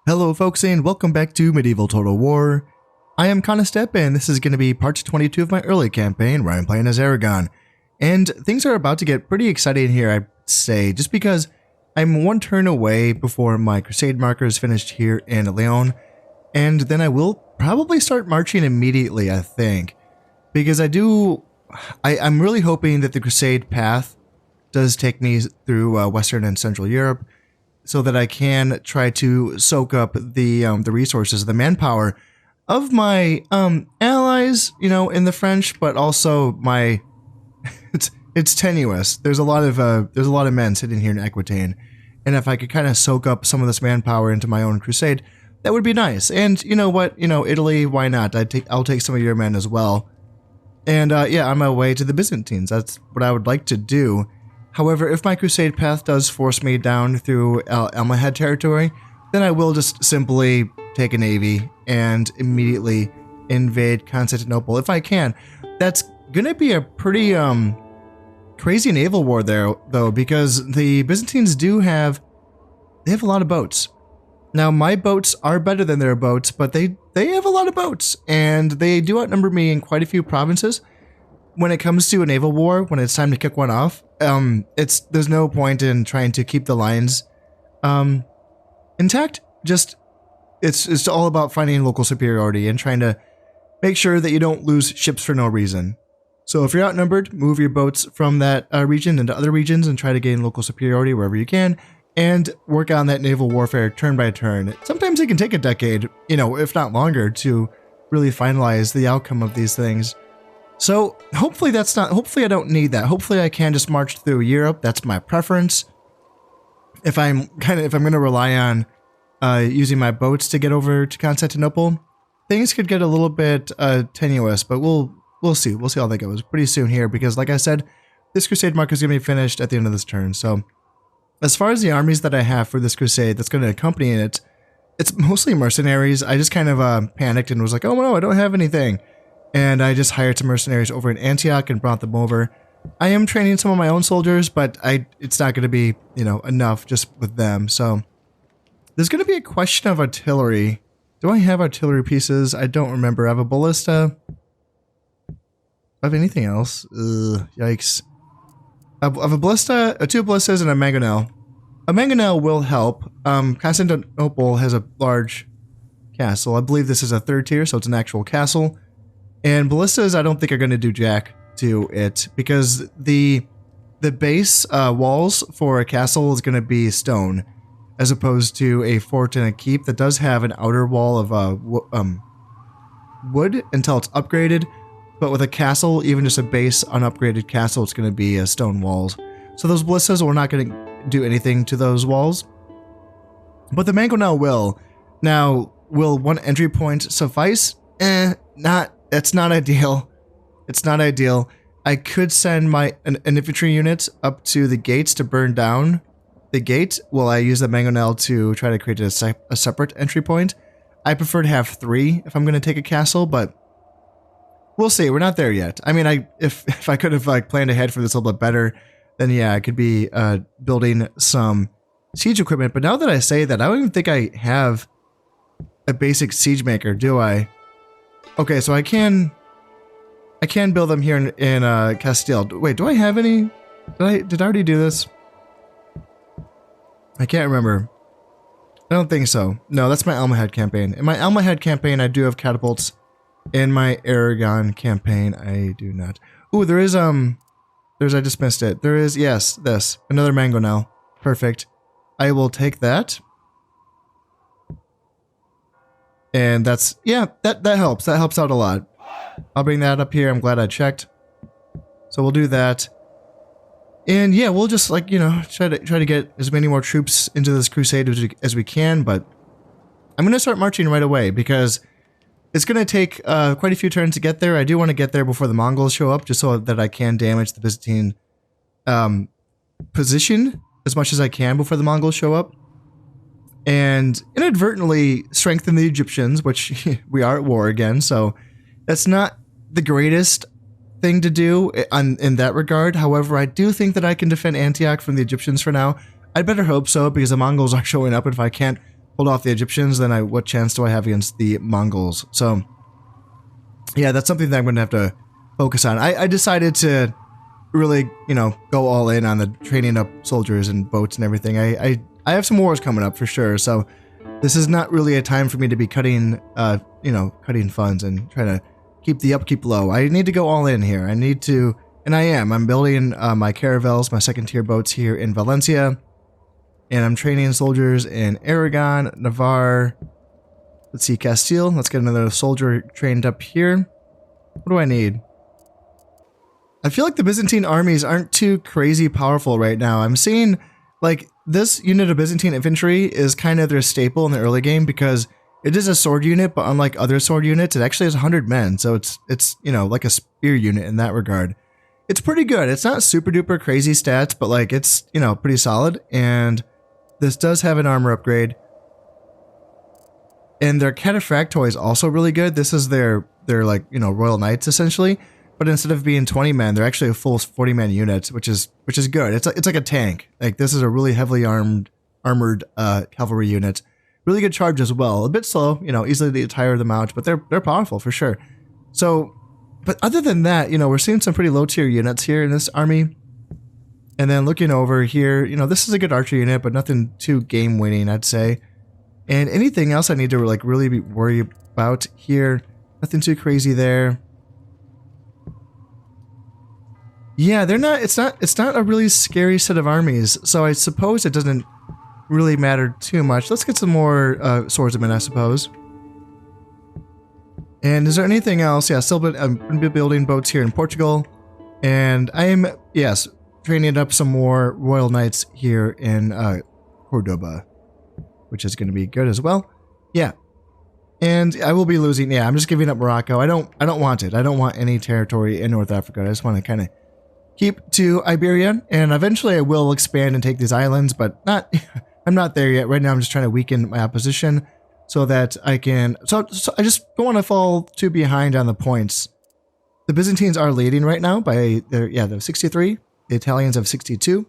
Hello folks and welcome back to Medieval Total War. I am Conostep and this is going to be part 22 of my early campaign where I'm playing as Aragon. And things are about to get pretty exciting here, I'd say, just because I'm one turn away before my crusade marker is finished here in Leon. And then I will probably start marching immediately, I think. Because I'm really hoping that the crusade path does take me through Western and Central Europe, so that I can try to soak up the resources, the manpower of my allies, in the French, but also my it's tenuous. There's a lot of men sitting here in Aquitaine, and if I could kind of soak up some of this manpower into my own crusade, that would be nice. And you know what, Italy, why not? I'll take some of your men as well. And yeah, on my way to the Byzantines. That's what I would like to do. However, if my crusade path does force me down through Almohad territory, then I will just simply take a navy and immediately invade Constantinople if I can. That's gonna be a pretty crazy naval war there, though, because the Byzantines they have a lot of boats. Now, my boats are better than their boats, but they have a lot of boats, and they do outnumber me in quite a few provinces. When it comes to a naval war, when it's time to kick one off, there's no point in trying to keep the lines intact. Just it's all about finding local superiority and trying to make sure that you don't lose ships for no reason. So if you're outnumbered, move your boats from that region into other regions and try to gain local superiority wherever you can, and work on that naval warfare turn by turn. Sometimes it can take a decade, if not longer, to really finalize the outcome of these things. So hopefully I don't need that. Hopefully I can just march through Europe. That's my preference. If I'm going to rely on using my boats to get over to Constantinople, things could get a little bit tenuous, but we'll see. We'll see how that goes pretty soon here, because like I said, this crusade marker is going to be finished at the end of this turn. So as far as the armies that I have for this crusade that's going to accompany it, it's mostly mercenaries. I just kind of panicked and was like, oh no, I don't have anything. And I just hired some mercenaries over in Antioch and brought them over. I am training some of my own soldiers, but it's not going to be, enough just with them. So there's going to be a question of artillery. Do I have artillery pieces? I don't remember. I have a ballista. Do I have anything else? Yikes. I have a ballista, two ballistas, and a mangonel. A mangonel will help. Constantinople has a large castle. I believe this is a third tier, so it's an actual castle. And ballistas, I don't think are going to do jack to it, because the base walls for a castle is going to be stone, as opposed to a fort and a keep that does have an outer wall of wood until it's upgraded. But with a castle, even just a base unupgraded castle, it's going to be stone walls. So those ballistas, we're not going to do anything to those walls. But the mangonel will. Now, will one entry point suffice? It's not ideal. It's not ideal. I could send an infantry unit up to the gates to burn down the gate while I use the mangonel to try to create a separate entry point. I prefer to have 3 if I'm going to take a castle, but we'll see. We're not there yet. I mean, if I could have planned ahead for this a little bit better, then yeah, I could be building some siege equipment. But now that I say that, I don't even think I have a basic siege maker, do I? Okay, so I can build them here in Castile. Wait, do I have any? Did I already do this? I can't remember. I don't think so. No, that's my Almohad campaign. In my Almohad campaign, I do have catapults. In my Aragon campaign, I do not. Ooh, I just missed it. There is, yes, this. Another mangonel. Perfect. I will take that. And that's, yeah, that helps. That helps out a lot. I'll bring that up here. I'm glad I checked. So we'll do that. And yeah, we'll just try to get as many more troops into this crusade as we can, but I'm going to start marching right away because it's going to take quite a few turns to get there. I do want to get there before the Mongols show up, just so that I can damage the Byzantine position as much as I can before the Mongols show up. And inadvertently strengthen the Egyptians, which we are at war again, so that's not the greatest thing to do in that regard. However, I do think that I can defend Antioch from the Egyptians for now. I'd better hope so, because the Mongols are showing up, and if I can't hold off the Egyptians, then what chance do I have against the Mongols? So, yeah, that's something that I'm going to have to focus on. I decided to really, go all in on the training up soldiers and boats and everything. I have some wars coming up for sure, so this is not really a time for me to be cutting funds and trying to keep the upkeep low. I need to go all in here. I need to, and I am. I'm building my caravels, my second tier boats here in Valencia, and I'm training soldiers in Aragon, Navarre. Let's see, Castile. Let's get another soldier trained up here. What do I need? I feel like the Byzantine armies aren't too crazy powerful right now. I'm seeing, like, this unit of Byzantine infantry is kind of their staple in the early game because it is a sword unit, but unlike other sword units, it actually has 100 men. So it's like a spear unit in that regard. It's pretty good. It's not super duper crazy stats, but like it's, pretty solid. And this does have an armor upgrade. And their cataphractoi is also really good. This is their like, Royal Knights essentially. But instead of being 20 men, they're actually a full 40-man unit, which is good. It's like a tank. Like this is a really heavily armored cavalry unit. Really good charge as well. A bit slow, easily to tire them out, but they're powerful for sure. So, but other than that, we're seeing some pretty low tier units here in this army. And then looking over here, this is a good archer unit, but nothing too game winning, I'd say. And anything else I need to like really be worried about here? Nothing too crazy there. Yeah, they're not. It's not a really scary set of armies. So I suppose it doesn't really matter too much. Let's get some more swordsmen, I suppose. And is there anything else? Yeah, still I'm going to be building boats here in Portugal, and I am training up some more Royal Knights here in Cordoba, which is going to be good as well. Yeah, and I will be losing. Yeah, I'm just giving up Morocco. I don't want it. I don't want any territory in North Africa. I just want to kind of keep to Iberia, and eventually I will expand and take these islands, but not. I'm not there yet. Right now, I'm just trying to weaken my opposition so that I can. So I just don't want to fall too behind on the points. The Byzantines are leading right now by they're 63. The Italians have 62.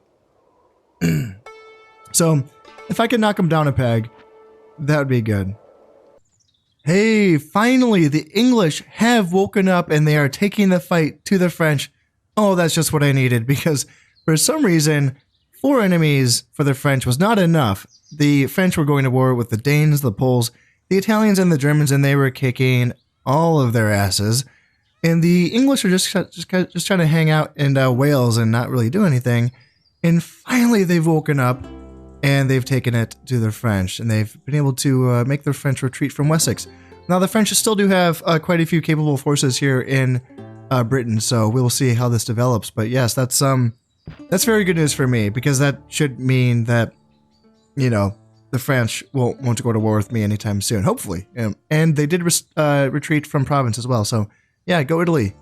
So if I could knock them down a peg, that would be good. Hey, finally, the English have woken up and they are taking the fight to the French. Oh, that's just what I needed, because for some reason, 4 enemies for the French was not enough. The French were going to war with the Danes, the Poles, the Italians, and the Germans, and they were kicking all of their asses. And the English are just trying to hang out in Wales and not really do anything. And finally, they've woken up, and they've taken it to the French, and they've been able to make the French retreat from Wessex. Now, the French still do have quite a few capable forces here in Britain, so we'll see how this develops. But yes, that's very good news for me, because that should mean that, the French won't go to war with me anytime soon, hopefully. And they did retreat from Provence as well, so yeah, go Italy.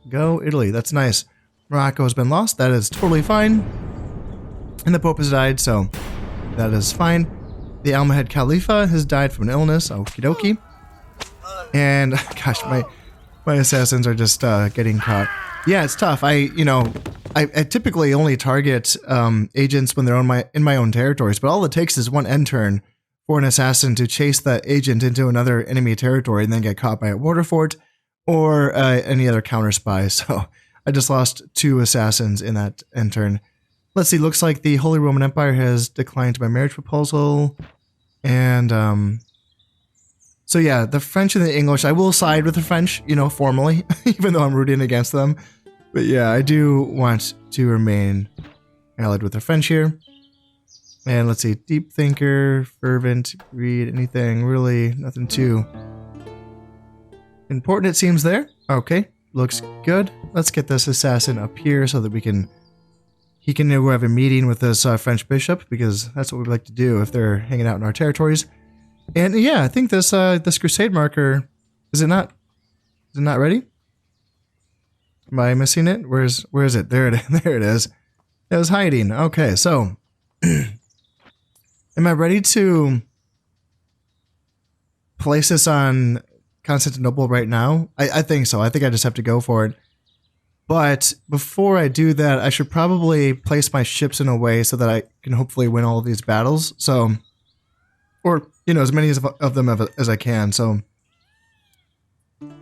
Go Italy, that's nice. Morocco has been lost, that is totally fine. And the Pope has died, so that is fine. The Almohad Khalifa has died from an illness, okie dokie. And, gosh, my assassins are just getting caught. Yeah, it's tough. I typically only target agents when they're in my own territories, but all it takes is one end turn for an assassin to chase that agent into another enemy territory and then get caught by a water fort or any other counter spy. So I just lost 2 assassins in that end turn. Let's see, looks like the Holy Roman Empire has declined my marriage proposal. And so yeah, the French and the English, I will side with the French, formally, even though I'm rooting against them. But yeah, I do want to remain allied with the French here. And let's see, deep thinker, fervent, greed, anything, really, nothing too important it seems there. Okay, looks good. Let's get this assassin up here so that he can have a meeting with this French bishop, because that's what we'd like to do if they're hanging out in our territories. And yeah, I think this crusade marker, is it not ready? Am I missing it? Where is it? There it is. It was hiding. Okay, so am I ready to place this on Constantinople right now? I think so. I think I just have to go for it. But before I do that, I should probably place my ships in a way so that I can hopefully win all of these battles. So, or you know, as many of them as I can. So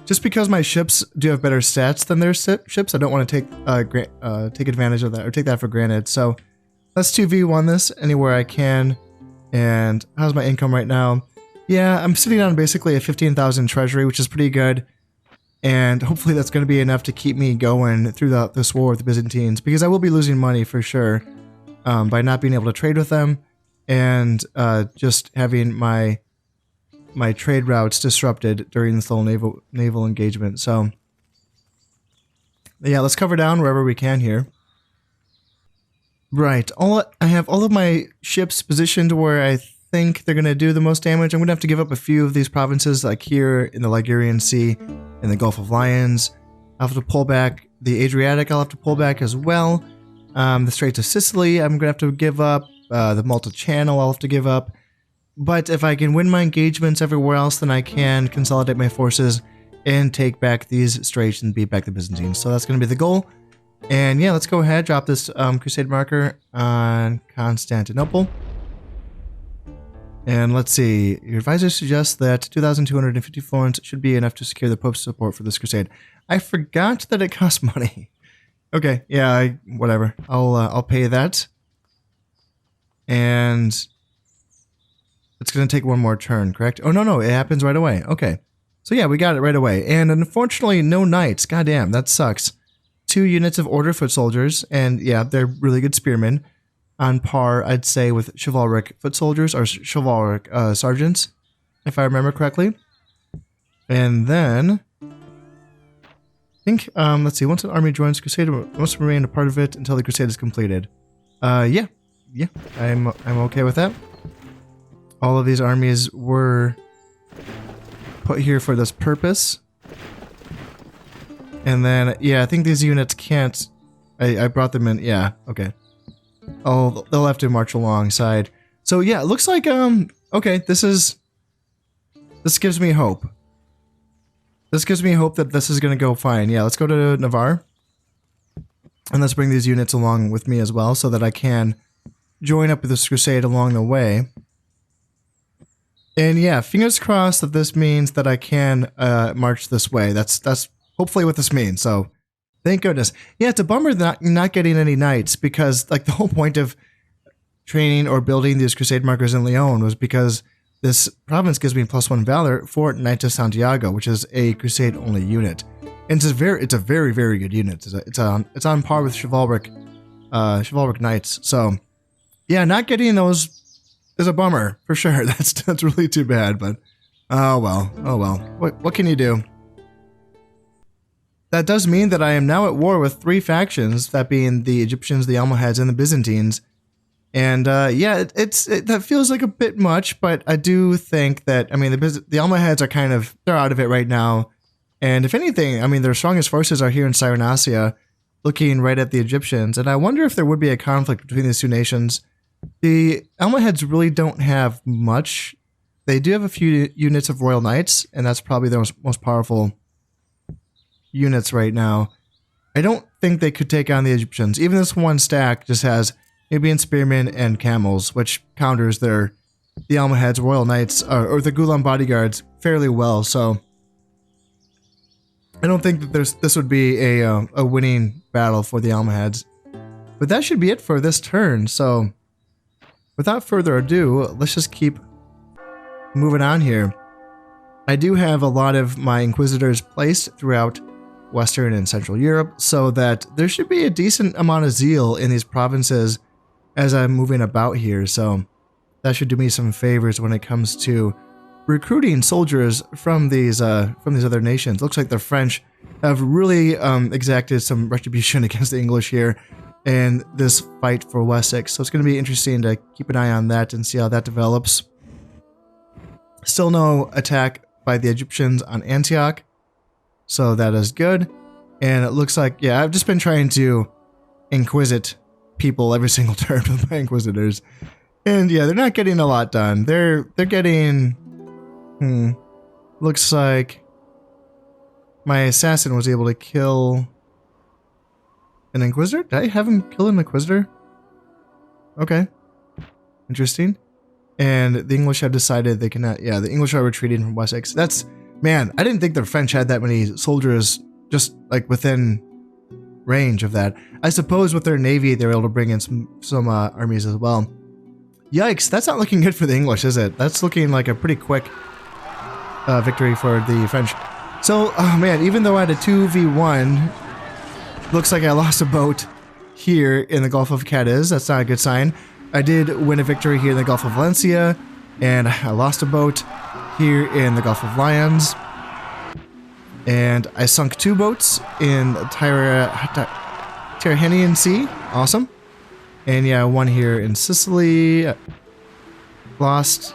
just because my ships do have better stats than their ships, I don't want to take advantage of that or take that for granted. So let's 2v1 this anywhere I can. And how's my income right now? Yeah, I'm sitting on basically a 15,000 treasury, which is pretty good. And hopefully that's going to be enough to keep me going throughout this war with the Byzantines, because I will be losing money for sure by not being able to trade with them and just having my trade routes disrupted during this little naval engagement. So yeah, let's cover down wherever we can here. Right, I have all of my ships positioned where I think they're going to do the most damage. I'm going to have to give up a few of these provinces, like here in the Ligurian Sea and the Gulf of Lions. I'll have to pull back the Adriatic. I'll have to pull back as well. The Straits of Sicily, I'm going to have to give up. The Malta Channel, I'll have to give up. But if I can win my engagements everywhere else, then I can consolidate my forces and take back these straits and beat back the Byzantines. So that's going to be the goal. And yeah, let's go ahead, drop this crusade marker on Constantinople. And let's see, your advisor suggests that 2,250 florins should be enough to secure the Pope's support for this crusade. I forgot that it costs money. Okay, yeah, whatever. I'll pay that. And it's going to take one more turn, correct? Oh, no, it happens right away. Okay. So yeah, we got it right away. And unfortunately, no knights. Goddamn, that sucks. 2 units of order foot soldiers, and yeah, they're really good spearmen. On par, I'd say, with chivalric foot soldiers or chivalric sergeants, if I remember correctly. And then, I think, let's see, once an army joins crusade, it must remain a part of it until the crusade is completed. Yeah, I'm okay with that. All of these armies were put here for this purpose. And then, yeah, I think these units can't... I brought them in. Yeah, okay. Oh, they'll have to march alongside. So, yeah, it looks like, okay, this gives me hope. This gives me hope that this is going to go fine. Yeah, let's go to Navarre. And let's bring these units along with me as well so that I can join up with this crusade along the way. And yeah, fingers crossed that this means that I can march this way. That's hopefully what this means. So thank goodness. Yeah, it's a bummer not getting any knights, because like the whole point of training or building these crusade markers in Leon was because this province gives me +1 valor for Knights of Santiago, which is a crusade only unit. And it's a very, very good unit. It's on par with chivalric knights. So yeah, not getting those is a bummer for sure. That's really too bad, but oh well. What can you do? That does mean that I am now at war with 3 factions, that being the Egyptians, the Almohads, and the Byzantines. And yeah, that feels like a bit much, but I do think that, I mean, the Almohads are they're out of it right now. And if anything, I mean, their strongest forces are here in Cyrenaica, looking right at the Egyptians. And I wonder if there would be a conflict between these two nations. The Almohads really don't have much. They do have a few units of Royal Knights, and that's probably their most powerful units right now. I don't think they could take on the Egyptians. Even this one stack just has Nubian spearmen and camels, which counters the Almohads, Royal Knights, or the Gulam bodyguards fairly well. So I don't think that this would be a winning battle for the Almohads. But that should be it for this turn. So without further ado, let's just keep moving on here. I do have a lot of my Inquisitors placed throughout Western and Central Europe, so that there should be a decent amount of zeal in these provinces as I'm moving about here. So that should do me some favors when it comes to recruiting soldiers from these other nations. Looks like the French have really exacted some retribution against the English here in this fight for Wessex. So it's going to be interesting to keep an eye on that and see how that develops. Still no attack by the Egyptians on Antioch, so that is good. And it looks like, yeah, I've just been trying to inquisit people every single turn with my Inquisitors. And yeah, they're not getting a lot done. They're getting... looks like my assassin was able to kill an Inquisitor? Did I have him kill an Inquisitor? Okay. Interesting. And the English have decided they cannot, yeah, the English are retreating from Wessex. That's, man, I didn't think the French had that many soldiers just like within range of that. I suppose with their navy, they were able to bring in some armies as well. Yikes, that's not looking good for the English, is it? That's looking like a pretty quick victory for the French. So, oh man, even though I had a 2v1, looks like I lost a boat here in the Gulf of Cadiz. That's not a good sign. I did win a victory here in the Gulf of Valencia, and I lost a boat here in the Gulf of Lions. And I sunk 2 boats in the Tyrrhenian Sea. Awesome. And yeah, 1 here in Sicily. Then I lost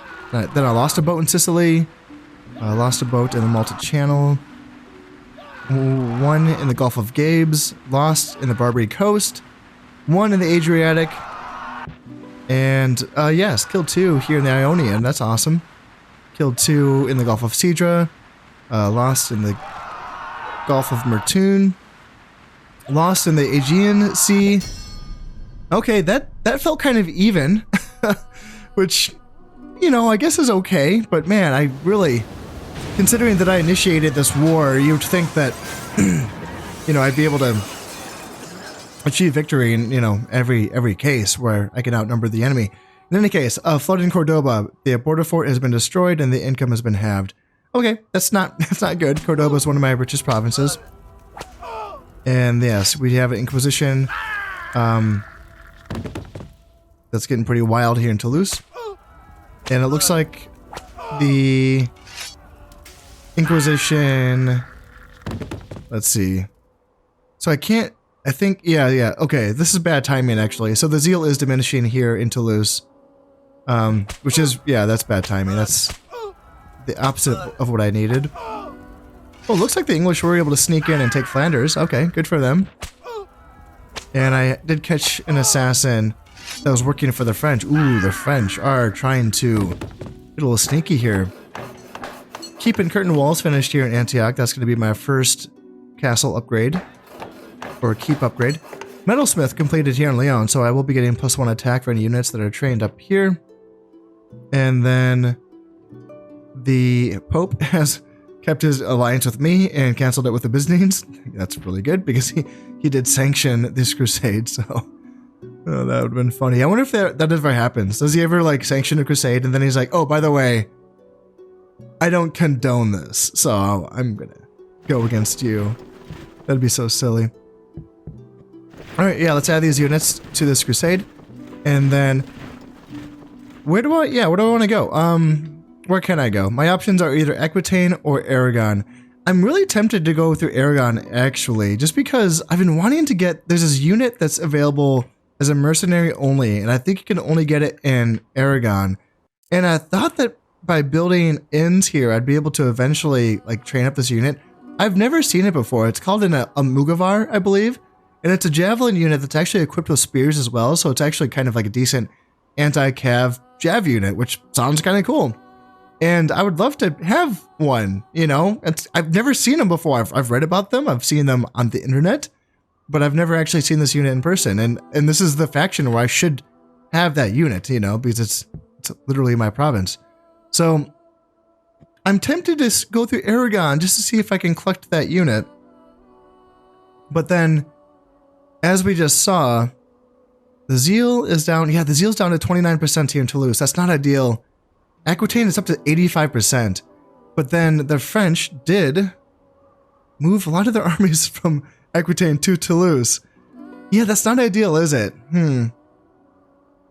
a boat in Sicily. I lost a boat in the Malta Channel. 1 in the Gulf of Gabes. Lost in the Barbary Coast. 1 in the Adriatic. And yes, killed 2 here in the Ionian. That's awesome. Killed 2 in the Gulf of Sidra. Lost in the Gulf of Mertun. Lost in the Aegean Sea. Okay, that felt kind of even. Which, you know, I guess is okay. But man, I really, considering that I initiated this war, you'd think that, you know, I'd be able to achieve victory in, you know, every case where I can outnumber the enemy. In any case, flood in Cordoba. The border fort has been destroyed and the income has been halved. Okay, that's not good. Cordoba is one of my richest provinces. And yes, we have an Inquisition that's getting pretty wild here in Toulouse. And it looks like the Inquisition, let's see. So I think, yeah, okay, this is bad timing actually. So the zeal is diminishing here in Toulouse, which is, yeah, that's bad timing. That's the opposite of what I needed. Oh, looks like the English were able to sneak in and take Flanders. Okay, good for them. And I did catch an assassin that was working for the French. Ooh, the French are trying to get a little sneaky here. Keep and curtain walls finished here in Antioch. That's going to be my first castle upgrade. Or keep upgrade. Metalsmith completed here in Lyon, so I will be getting +1 attack for any units that are trained up here. And then the Pope has kept his alliance with me and canceled it with the Byzantines. That's really good because he did sanction this crusade, so that would have been funny. I wonder if that ever happens. Does he ever like sanction a crusade and then he's like, oh, by the way, I don't condone this, so I'm gonna go against you. That'd be so silly. Alright, yeah, let's add these units to this crusade. And then where do I want to go? Where can I go? My options are either Aquitaine or Aragon. I'm really tempted to go through Aragon actually, just because I've been wanting to get, there's this unit that's available as a mercenary only, and I think you can only get it in Aragon. And I thought that by building inns here, I'd be able to eventually like train up this unit. I've never seen it before. It's called a Mugavar, I believe. And it's a javelin unit that's actually equipped with spears as well, so it's actually kind of like a decent anti-cav jav unit, which sounds kind of cool. And I would love to have one, you know? I've never seen them before. I've read about them, I've seen them on the internet, but I've never actually seen this unit in person. And this is the faction where I should have that unit, you know, because it's literally my province. So I'm tempted to go through Aragon just to see if I can collect that unit. But then, as we just saw, the zeal is down. Yeah, the zeal's down to 29% here in Toulouse. That's not ideal. Aquitaine is up to 85%. But then the French did move a lot of their armies from Aquitaine to Toulouse. Yeah, that's not ideal, is it?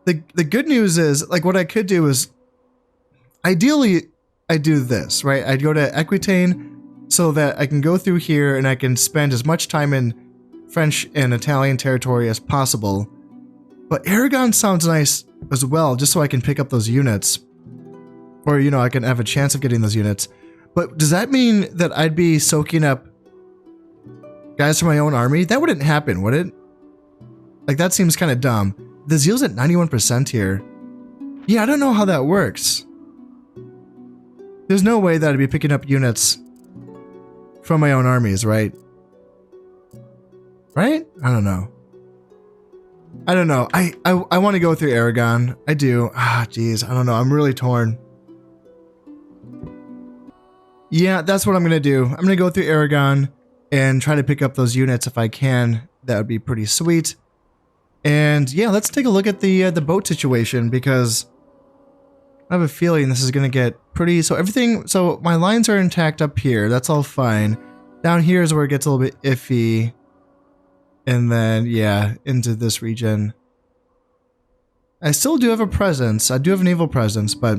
The good news is, like, what I could do is, ideally, I do this, right? I'd go to Aquitaine so that I can go through here and I can spend as much time in French and Italian territory as possible. But Aragon sounds nice as well, just so I can pick up those units. Or, you know, I can have a chance of getting those units. But does that mean that I'd be soaking up guys from my own army? That wouldn't happen, would it? Like, that seems kind of dumb. The zeal's at 91% here. Yeah, I don't know how that works. There's no way that I'd be picking up units from my own armies, right? Right? I don't know. I don't know. I want to go through Aragon. I do. Ah, geez. I don't know. I'm really torn. Yeah, that's what I'm going to do. I'm going to go through Aragon and try to pick up those units if I can. That would be pretty sweet. And yeah, let's take a look at the boat situation, because I have a feeling this is going to get pretty... So my lines are intact up here. That's all fine. Down here is where it gets a little bit iffy. And then, yeah, into this region. I still do have a presence. I do have a naval presence, but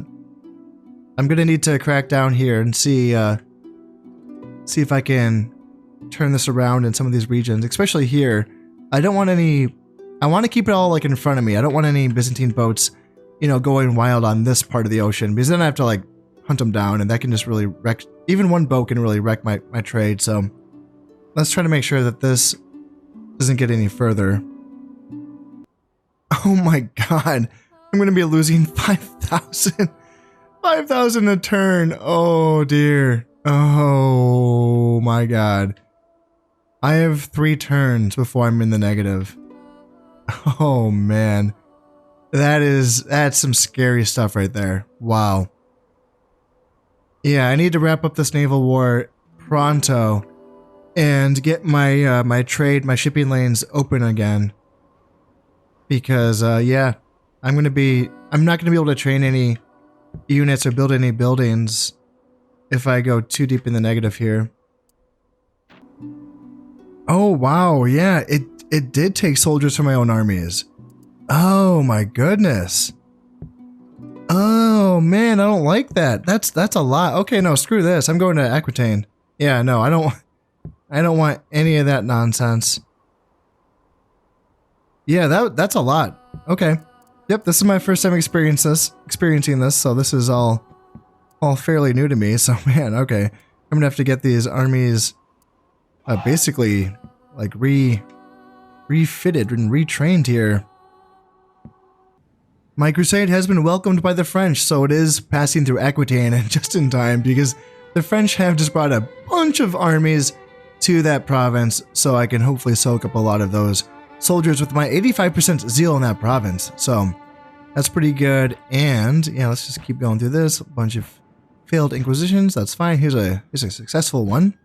I'm going to need to crack down here and see if I can turn this around in some of these regions, especially here. I don't want any... I want to keep it all like in front of me. I don't want any Byzantine boats, you know, going wild on this part of the ocean, because then I have to like hunt them down, and that can just really wreck... Even one boat can really wreck my trade, so let's try to make sure that this doesn't get any further. Oh my god. I'm going to be losing 5,000. 5,000 a turn. Oh dear. Oh my god. I have 3 turns before I'm in the negative. Oh man. That's some scary stuff right there. Wow. Yeah, I need to wrap up this naval war pronto and get my my shipping lanes open again. Because yeah, I'm not going to be able to train any units or build any buildings if I go too deep in the negative here. Oh wow, yeah, it did take soldiers from my own armies. Oh my goodness. Oh man, I don't like that. That's a lot. Okay, no, screw this. I'm going to Aquitaine. Yeah, no, I don't want any of that nonsense. Yeah, that's a lot. Okay. Yep, this is my first time experiencing this, so this is all fairly new to me. So man, okay. I'm gonna have to get these armies basically like refitted and retrained here. My crusade has been welcomed by the French, so it is passing through Aquitaine and just in time, because the French have just brought a bunch of armies to that province, so I can hopefully soak up a lot of those soldiers with my 85% zeal in that province. So that's pretty good. And yeah, let's just keep going through this. A bunch of failed inquisitions. That's fine. Here's a successful one.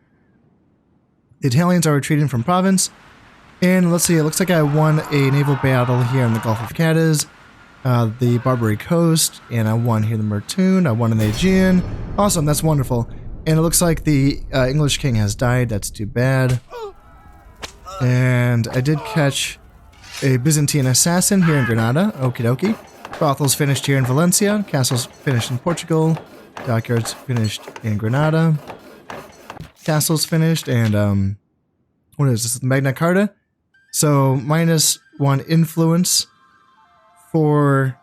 The Italians are retreating from province. And let's see, it looks like I won a naval battle here in the Gulf of Cadiz, the Barbary Coast, and I won here in the Mertoon. I won in the Aegean. Awesome, that's wonderful. And it looks like the English king has died. That's too bad. And I did catch a Byzantine assassin here in Granada. Okie dokie. Brothels finished here in Valencia. Castles finished in Portugal. Dockyards finished in Granada. Castles finished, and what is this? Magna Carta. So -1 influence for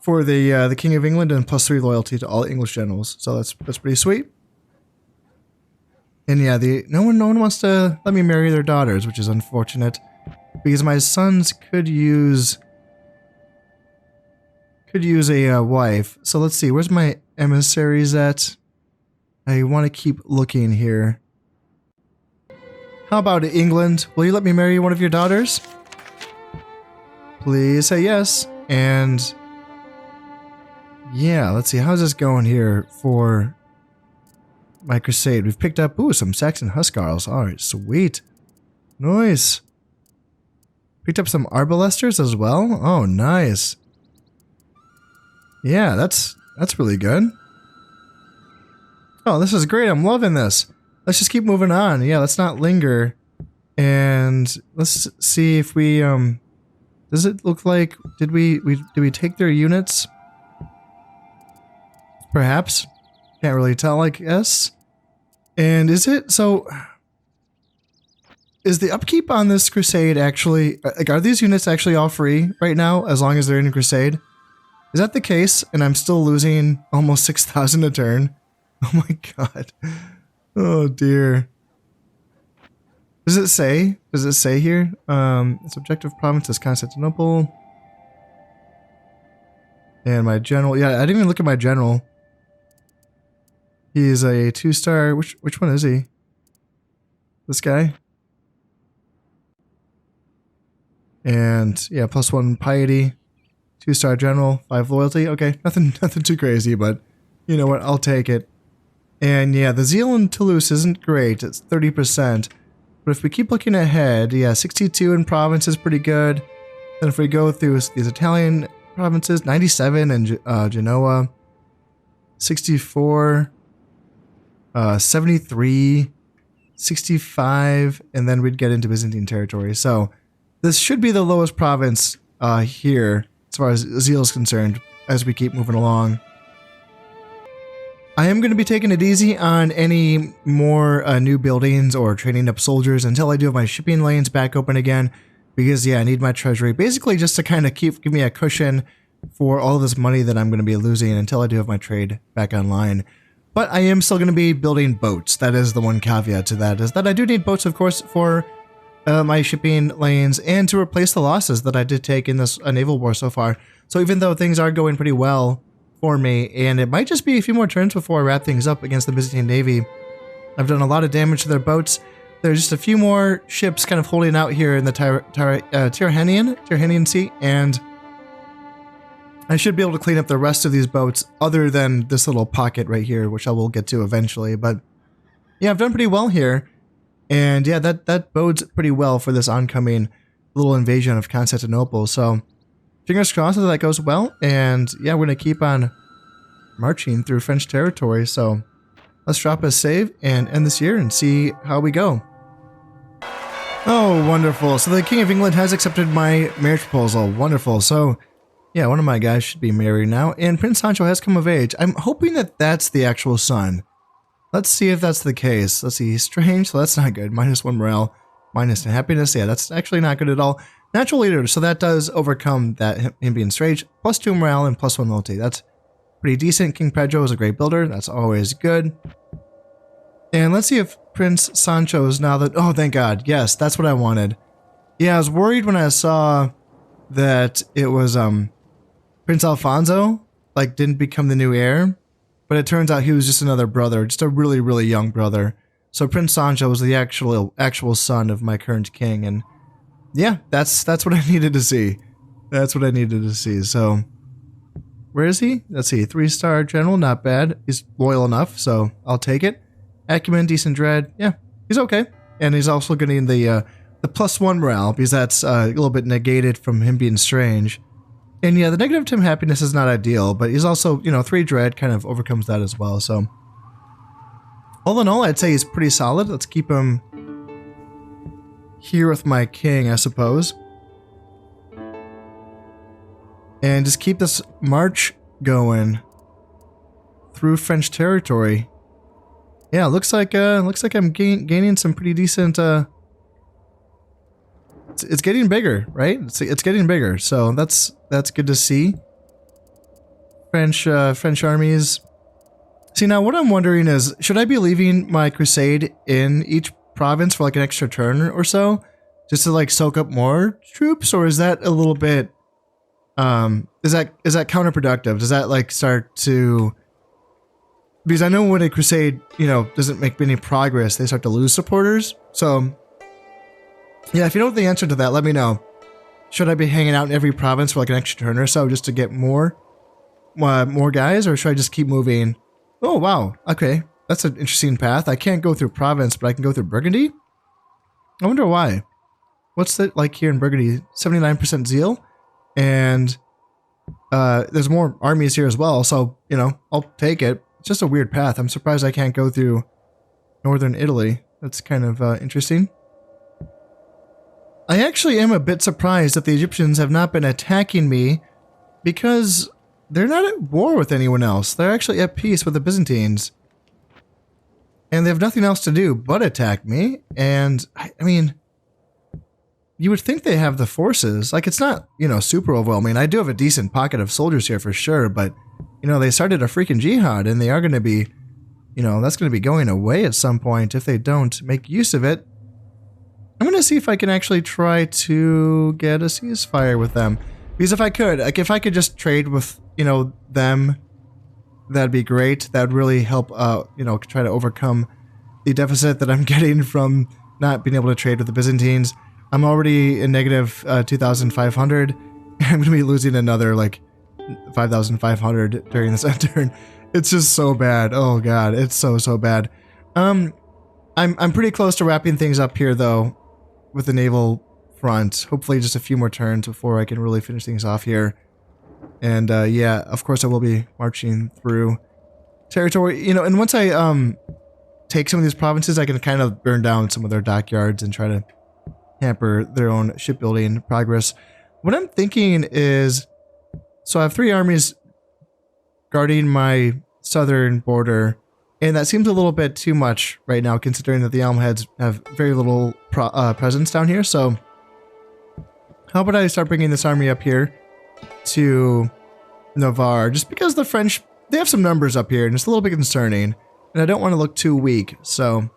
the King of England, and +3 loyalty to all English generals. So that's pretty sweet. And yeah, no one wants to let me marry their daughters, which is unfortunate, because my sons could use a wife. So let's see, where's my emissaries at? I want to keep looking here. How about England? Will you let me marry one of your daughters? Please say yes. And yeah, let's see, how's this going here for my crusade? We've picked up, some Saxon Huscarls. Alright, sweet. Nice. Picked up some Arbalesters as well. Oh, nice. Yeah, that's really good. Oh, this is great. I'm loving this. Let's just keep moving on. Yeah, let's not linger. And let's see if we, does it look like, did we take their units? Perhaps. Can't really tell, I guess. And is it, so, is the upkeep on this crusade actually, like, are these units actually all free right now, as long as they're in a crusade? Is that the case, and I'm still losing almost 6,000 a turn? Oh my god. Oh dear. Does it say? Does it say here? Its objective province is Constantinople. And my general, yeah, I didn't even look at my general. He's a 2-star. Which one is he? This guy? And yeah, +1 piety, 2-star general, 5 loyalty. Okay, nothing too crazy, but you know what? I'll take it. And yeah, the zeal in Toulouse isn't great. It's 30%. But if we keep looking ahead, yeah, 62 in province is pretty good. Then if we go through these Italian provinces, 97 in Genoa, 64, 73, 65, and then we'd get into Byzantine territory. So this should be the lowest province here as far as zeal is concerned as we keep moving along. I am going to be taking it easy on any more new buildings or training up soldiers until I do have my shipping lanes back open again, because yeah, I need my treasury basically just to kind of give me a cushion for all of this money that I'm going to be losing until I do have my trade back online. But I am still going to be building boats. That is the one caveat to that, is that I do need boats, of course, for my shipping lanes and to replace the losses that I did take in this naval war so far. So even though things are going pretty well for me, and it might just be a few more turns before I wrap things up against the Byzantine Navy, I've done a lot of damage to their boats. There's just a few more ships kind of holding out here in the Tyrrhenian Sea, and I should be able to clean up the rest of these boats other than this little pocket right here, which I will get to eventually. But yeah, I've done pretty well here. And yeah, that bodes pretty well for this oncoming little invasion of Constantinople. So fingers crossed that goes well. And yeah, we're going to keep on marching through French territory. So let's drop a save and end this year and see how we go. Oh, wonderful. So the King of England has accepted my marriage proposal. Wonderful. So yeah, one of my guys should be married now. And Prince Sancho has come of age. I'm hoping that that's the actual son. Let's see if that's the case. Let's see, he's strange, so that's not good. -1 morale, -10 happiness. Yeah, that's actually not good at all. Natural leader, so that does overcome that him being strange. +2 morale and +1 loyalty. That's pretty decent. King Pedro is a great builder. That's always good. And let's see if Prince Sancho is now that... Oh, thank God. Yes, that's what I wanted. Yeah, I was worried when I saw that it was Prince Alfonso, like, didn't become the new heir. But it turns out he was just another brother, just a really, really young brother. So Prince Sancho was the actual son of my current king, and yeah, that's what I needed to see. That's what I needed to see. So where is he? Let's see, 3-star general, not bad. He's loyal enough, so I'll take it. Acumen, decent dread, yeah, he's okay. And he's also getting the +1 morale because that's a little bit negated from him being strange. And yeah, the negative Tim happiness is not ideal, but he's also, you know, 3 dread kind of overcomes that as well. So all in all, I'd say he's pretty solid. Let's keep him here with my king, I suppose. And just keep this march going through French territory. Yeah, looks like I'm gaining some pretty decent it's getting bigger, right? It's getting bigger, so that's good to see. French armies. See, now what I'm wondering is, should I be leaving my crusade in each province for like an extra turn or so, just to like soak up more troops, or is that a little bit is that counterproductive? Does that like start to, because I know when a crusade, you know, doesn't make any progress, they start to lose supporters. So yeah, if you know the answer to that, let me know. Should I be hanging out in every province for like an extra turn or so just to get more guys, or should I just keep moving? Oh, wow. Okay. That's an interesting path. I can't go through province, but I can go through Burgundy? I wonder why. What's that like here in Burgundy? 79% zeal? And there's more armies here as well, so, you know, I'll take it. It's just a weird path. I'm surprised I can't go through northern Italy. That's kind of interesting. I actually am a bit surprised that the Egyptians have not been attacking me, because they're not at war with anyone else. They're actually at peace with the Byzantines. And they have nothing else to do but attack me. And, I mean, you would think they have the forces. Like, it's not, you know, super overwhelming. I do have a decent pocket of soldiers here for sure, but, you know, they started a freaking jihad, and they are going to be, you know, that's going to be going away at some point if they don't make use of it. I'm going to see if I can actually try to get a ceasefire with them. Because if I could, like, if I could just trade with, you know, them, that'd be great. That'd really help, you know, try to overcome the deficit that I'm getting from not being able to trade with the Byzantines. I'm already in negative 2,500. I'm going to be losing another like 5,500 during this end turn. It's just so bad. Oh god, it's so bad. I'm pretty close to wrapping things up here though with the naval front. Hopefully just a few more turns before I can really finish things off here. And yeah, of course I will be marching through territory, you know, and once I take some of these provinces, I can kind of burn down some of their dockyards and try to hamper their own shipbuilding progress. What I'm thinking is, so I have 3 armies guarding my southern border, and that seems a little bit too much right now, considering that the Almohads have very little presence down here. So how about I start bringing this army up here to Navarre, just because the French, they have some numbers up here, and it's a little bit concerning, and I don't want to look too weak. So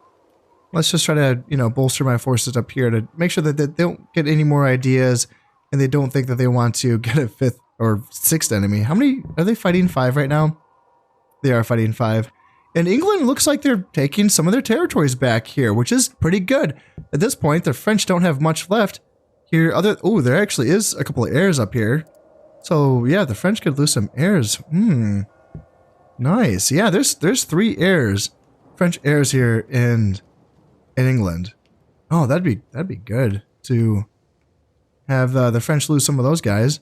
let's just try to, you know, bolster my forces up here to make sure that they don't get any more ideas, and they don't think that they want to get a 5th or 6th enemy. How many are they fighting? 5 right now? They are fighting 5. And England looks like they're taking some of their territories back here, which is pretty good. At this point, the French don't have much left here. Oh, there actually is a couple of heirs up here. So yeah, the French could lose some heirs. Nice. Yeah, there's 3 heirs, French heirs here in England. Oh, that'd be good to have the French lose some of those guys.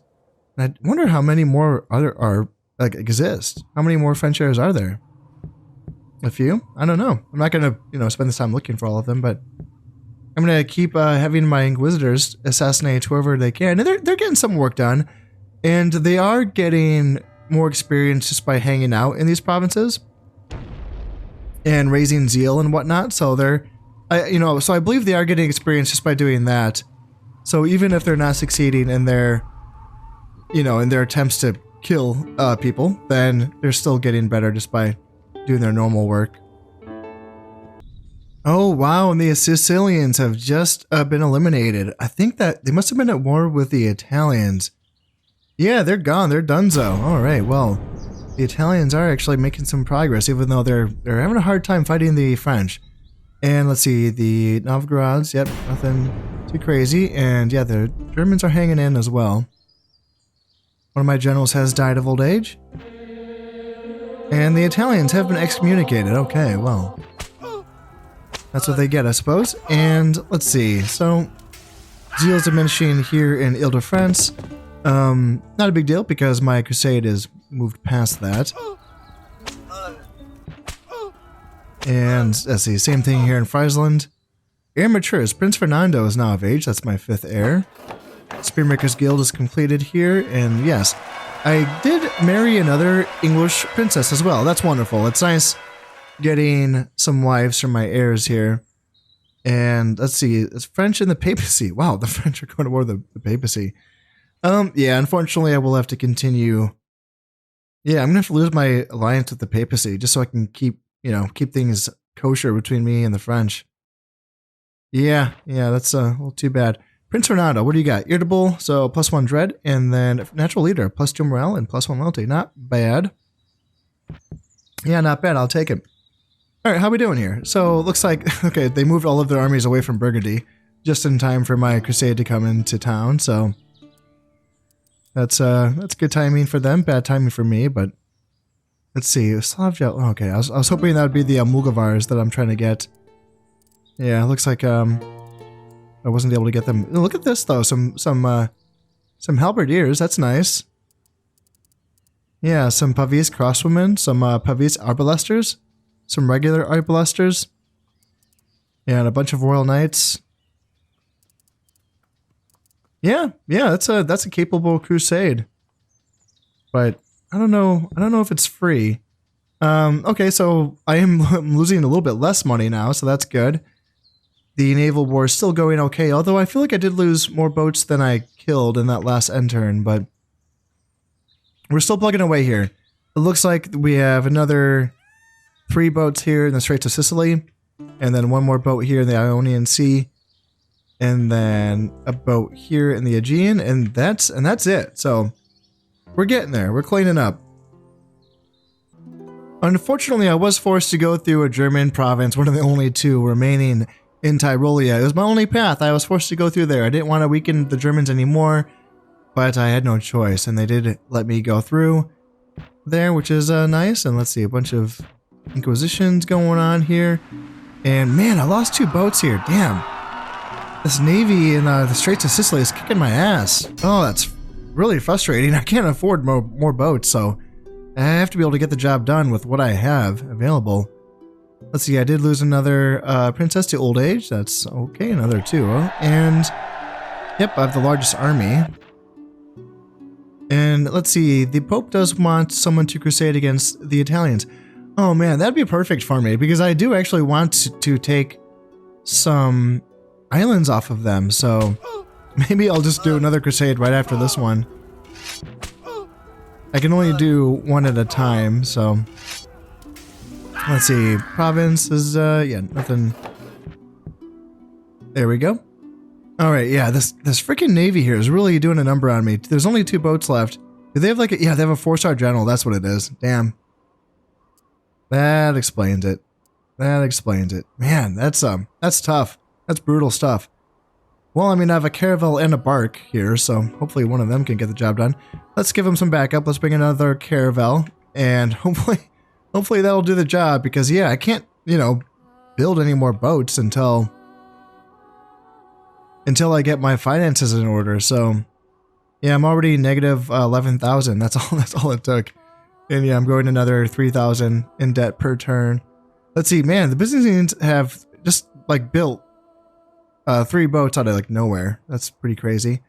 And I wonder how many more are like exist. How many more French heirs are there? A few? I don't know. I'm not gonna, you know, spend this time looking for all of them, but I'm gonna keep having my inquisitors assassinate whoever they can. And they're getting some work done, and they are getting more experience just by hanging out in these provinces and raising zeal and whatnot. So so I believe they are getting experience just by doing that. So even if they're not succeeding in their, you know, in their attempts to kill people, then they're still getting better just by doing their normal work. Oh wow, and the Sicilians have just been eliminated. I think that they must have been at war with the Italians. Yeah, they're gone. They're donezo. All right, well, the Italians are actually making some progress, even though they're having a hard time fighting the French. And let's see, the Novgorods, yep, nothing too crazy. And yeah, the Germans are hanging in as well. One of my generals has died of old age. And the Italians have been excommunicated. Okay, well, that's what they get, I suppose. And let's see, so zeal's diminishing here in Ile-de-France. Not a big deal because my crusade is moved past that. And let's see, same thing here in Friesland. Heir matures. Prince Fernando is now of age. That's my 5th heir. Spearmaker's Guild is completed here, and yes, I did marry another English princess as well. That's wonderful. It's nice getting some wives from my heirs here. And let's see, it's French and the papacy. Wow, the French are going to war with the papacy. Yeah, unfortunately I will have to continue. Yeah, I'm going to have to lose my alliance with the papacy just so I can keep things kosher between me and the French. Yeah, that's a little too bad. Prince Fernando, what do you got? Irritable, so +1 dread, and then natural leader, +2 morale and +1 loyalty. Not bad. Yeah, not bad. I'll take it. All right, how we doing here? So it looks like, okay, they moved all of their armies away from Burgundy just in time for my crusade to come into town. So that's good timing for them, bad timing for me. But let's see, Slavia. Okay, I was hoping that would be the Mulgavars that I'm trying to get. Yeah, it looks like I wasn't able to get them. Look at this though, some halberdiers. That's nice. Yeah, some Pavese crosswomen, some Pavese arbalesters, some regular arbalesters, and a bunch of royal knights. Yeah, that's a capable crusade. But I don't know if it's free. Okay, so I'm losing a little bit less money now, so that's good. The naval war is still going okay, although I feel like I did lose more boats than I killed in that last end turn, but we're still plugging away here. It looks like we have another 3 boats here in the Straits of Sicily, and then 1 more boat here in the Ionian Sea, and then a boat here in the Aegean, and that's it. So we're getting there. We're cleaning up. Unfortunately, I was forced to go through a German province, one of the only 2 remaining in Tyrolia. It was my only path. I was forced to go through there. I didn't want to weaken the Germans anymore, but I had no choice, and they did let me go through there, which is nice. And let's see, a bunch of inquisitions going on here. And man, I lost 2 boats here. Damn. This navy in the Straits of Sicily is kicking my ass. Oh, that's really frustrating. I can't afford more boats, so I have to be able to get the job done with what I have available. Let's see, I did lose another princess to old age. That's okay, another 2. And yep, I have the largest army. And let's see, the Pope does want someone to crusade against the Italians. Oh man, that'd be perfect for me, because I do actually want to take some islands off of them, so maybe I'll just do another crusade right after this one. I can only do one at a time, so let's see. Province is yeah, nothing. There we go. All right, yeah, this freaking navy here is really doing a number on me. There's only 2 boats left. Do they have like yeah, they have a 4-star general. That's what it is. Damn. That explains it. That explains it. Man, that's tough. That's brutal stuff. Well, I mean, I have a caravel and a bark here, so hopefully one of them can get the job done. Let's give them some backup. Let's bring another caravel, and hopefully that'll do the job, because yeah, I can't, you know, build any more boats until I get my finances in order. So yeah, I'm already negative 11,000. That's all it took. And yeah, I'm going another 3,000 in debt per turn. Let's see, man, the Byzantines have just like built 3 boats out of like nowhere. That's pretty crazy.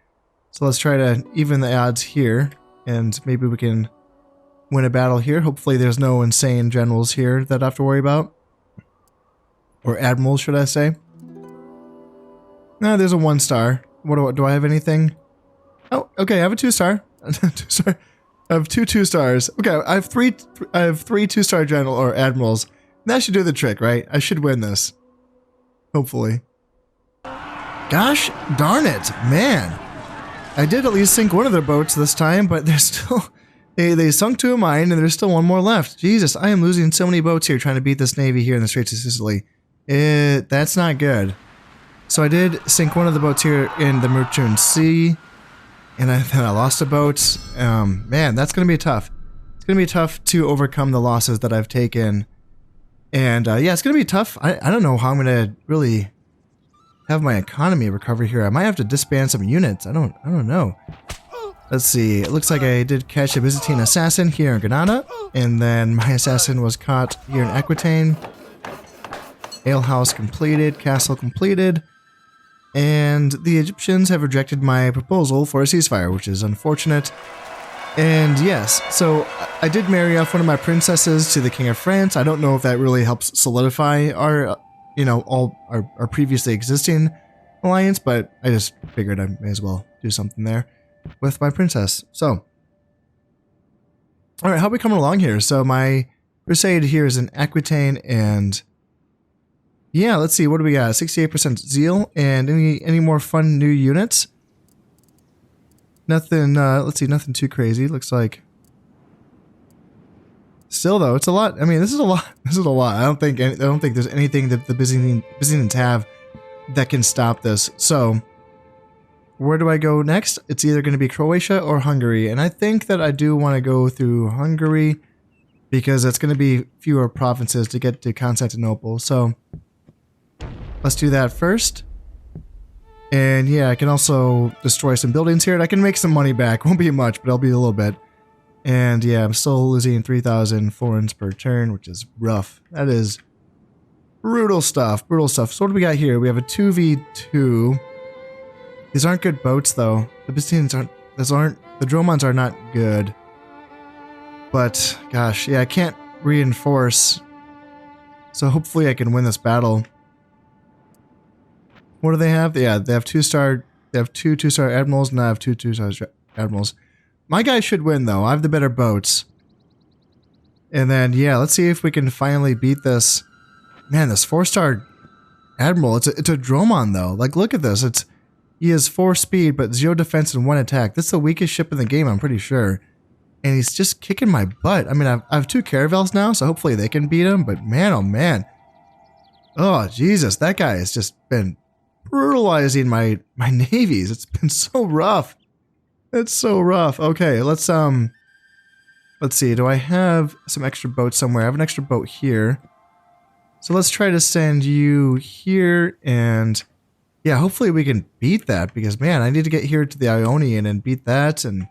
So let's try to even the odds here, and maybe we can win a battle here. Hopefully there's no insane generals here that I have to worry about. Or admirals, should I say. No, there's a 1-star. What do I have anything? Oh, okay, I have a 2-star. 2-star. I have 2 2-stars. Okay, I have 3 2-star general or admirals. That should do the trick, right? I should win this. Hopefully. Gosh darn it, man. I did at least sink one of their boats this time, but there's still... They sunk 2 of mine, and there's still 1 more left. Jesus, I am losing so many boats here trying to beat this navy here in the Straits of Sicily. That's not good. So I did sink one of the boats here in the Merchant Sea, and then I lost a boat. Man, that's going to be tough. It's going to be tough to overcome the losses that I've taken. And yeah, it's going to be tough. I don't know how I'm going to really have my economy recover here. I might have to disband some units. I don't know. Let's see. It looks like I did catch a Byzantine assassin here in Granada, and then my assassin was caught here in Aquitaine. Alehouse completed, castle completed, and the Egyptians have rejected my proposal for a ceasefire, which is unfortunate. And yes, so I did marry off one of my princesses to the King of France. I don't know if that really helps solidify our, you know, all our previously existing alliance, but I just figured I may as well do something there with my princess. So, all right, how are we coming along here? So my crusade here is in Aquitaine, and yeah, let's see, what do we got? 68% zeal, and any more fun new units? Nothing. Let's see, nothing too crazy. Looks like. Still though, it's a lot. I mean, this is a lot. This is a lot. I don't think there's anything that the Byzantines have that can stop this. So, where do I go next? It's either going to be Croatia or Hungary, and I think that I do want to go through Hungary because it's going to be fewer provinces to get to Constantinople. So, let's do that first. And yeah, I can also destroy some buildings here, and I can make some money back. Won't be much, but it'll be a little bit. And yeah, I'm still losing 3,000 florins per turn, which is rough. That is brutal stuff. Brutal stuff. So what do we got here? We have a 2v2. These aren't good boats, though. The Byzantines aren't. The Dromons are not good. But gosh, yeah, I can't reinforce. So hopefully I can win this battle. What do they have? Yeah, they have 2-star. They have 2 2-star admirals, and I have 2 2-star admirals. My guy should win, though. I have the better boats. And then, yeah, let's see if we can finally beat this. Man, this 4-star admiral. It's a Dromon, though. Like, look at this. He has 4 speed, but 0 defense and 1 attack. That's the weakest ship in the game, I'm pretty sure. And he's just kicking my butt. I mean, I have 2 caravels now, so hopefully they can beat him. But man, oh man. Oh, Jesus, that guy has just been brutalizing my navies. It's been so rough. It's so rough. Okay, let's see. Do I have some extra boats somewhere? I have an extra boat here. So let's try to send you here, and yeah, hopefully we can beat that, because man, I need to get here to the Ionian and beat that, and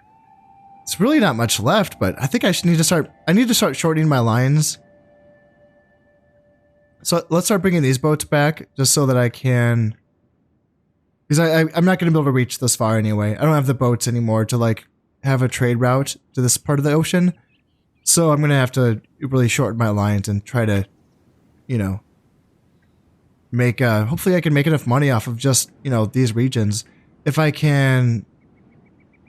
it's really not much left, but I think I need to start shortening my lines. So let's start bringing these boats back, just so that I can, because I'm not going to be able to reach this far anyway. I don't have the boats anymore to like have a trade route to this part of the ocean. So I'm going to have to really shorten my lines and try to, you know, make, hopefully I can make enough money off of just, you know, these regions. If I can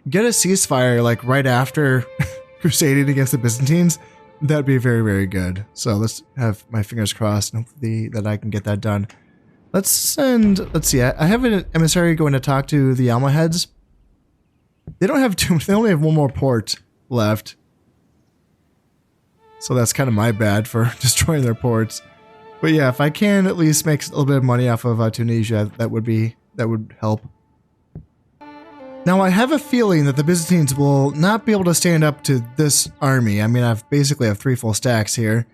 get a ceasefire like right after crusading against the Byzantines, that'd be very, very good. So let's have my fingers crossed and hopefully that I can get that done. Let's see, I have an emissary going to talk to the Almohads. They don't have they only have one more port left. So that's kind of my bad for destroying their ports. But yeah, if I can at least make a little bit of money off of Tunisia, that would help. Now I have a feeling that the Byzantines will not be able to stand up to this army. I mean, I've basically have 3 full stacks here.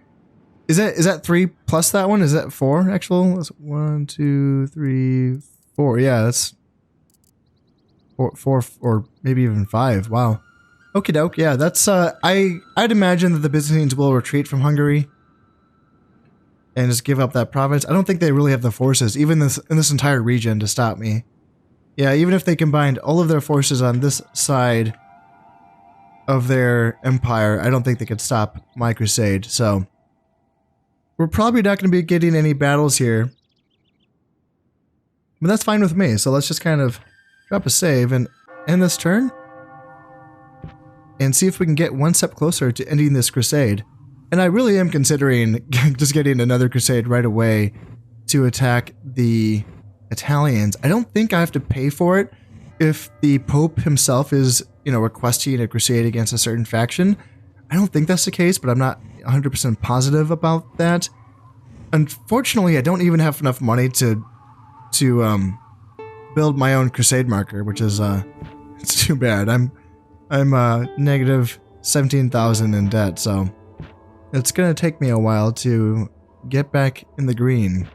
Is that 3 plus that one? Is that 4 actual? That's 1, 2, 3, 4. Yeah, that's 4 or maybe even 5. Wow. Okie doke. Yeah, that's I'd imagine that the Byzantines will retreat from Hungary and just give up that province. I don't think they really have the forces, even in this entire region, to stop me. Yeah, even if they combined all of their forces on this side of their empire, I don't think they could stop my crusade. So we're probably not going to be getting any battles here, but that's fine with me. So let's just kind of drop a save and end this turn and see if we can get one step closer to ending this crusade. And I really am considering just getting another crusade right away to attack the Italians. I don't think I have to pay for it if the Pope himself is, you know, requesting a crusade against a certain faction. I don't think that's the case, but I'm not 100% positive about that. Unfortunately, I don't even have enough money to build my own crusade marker, which is it's too bad. I'm negative 17,000 in debt, so it's gonna take me a while to get back in the green.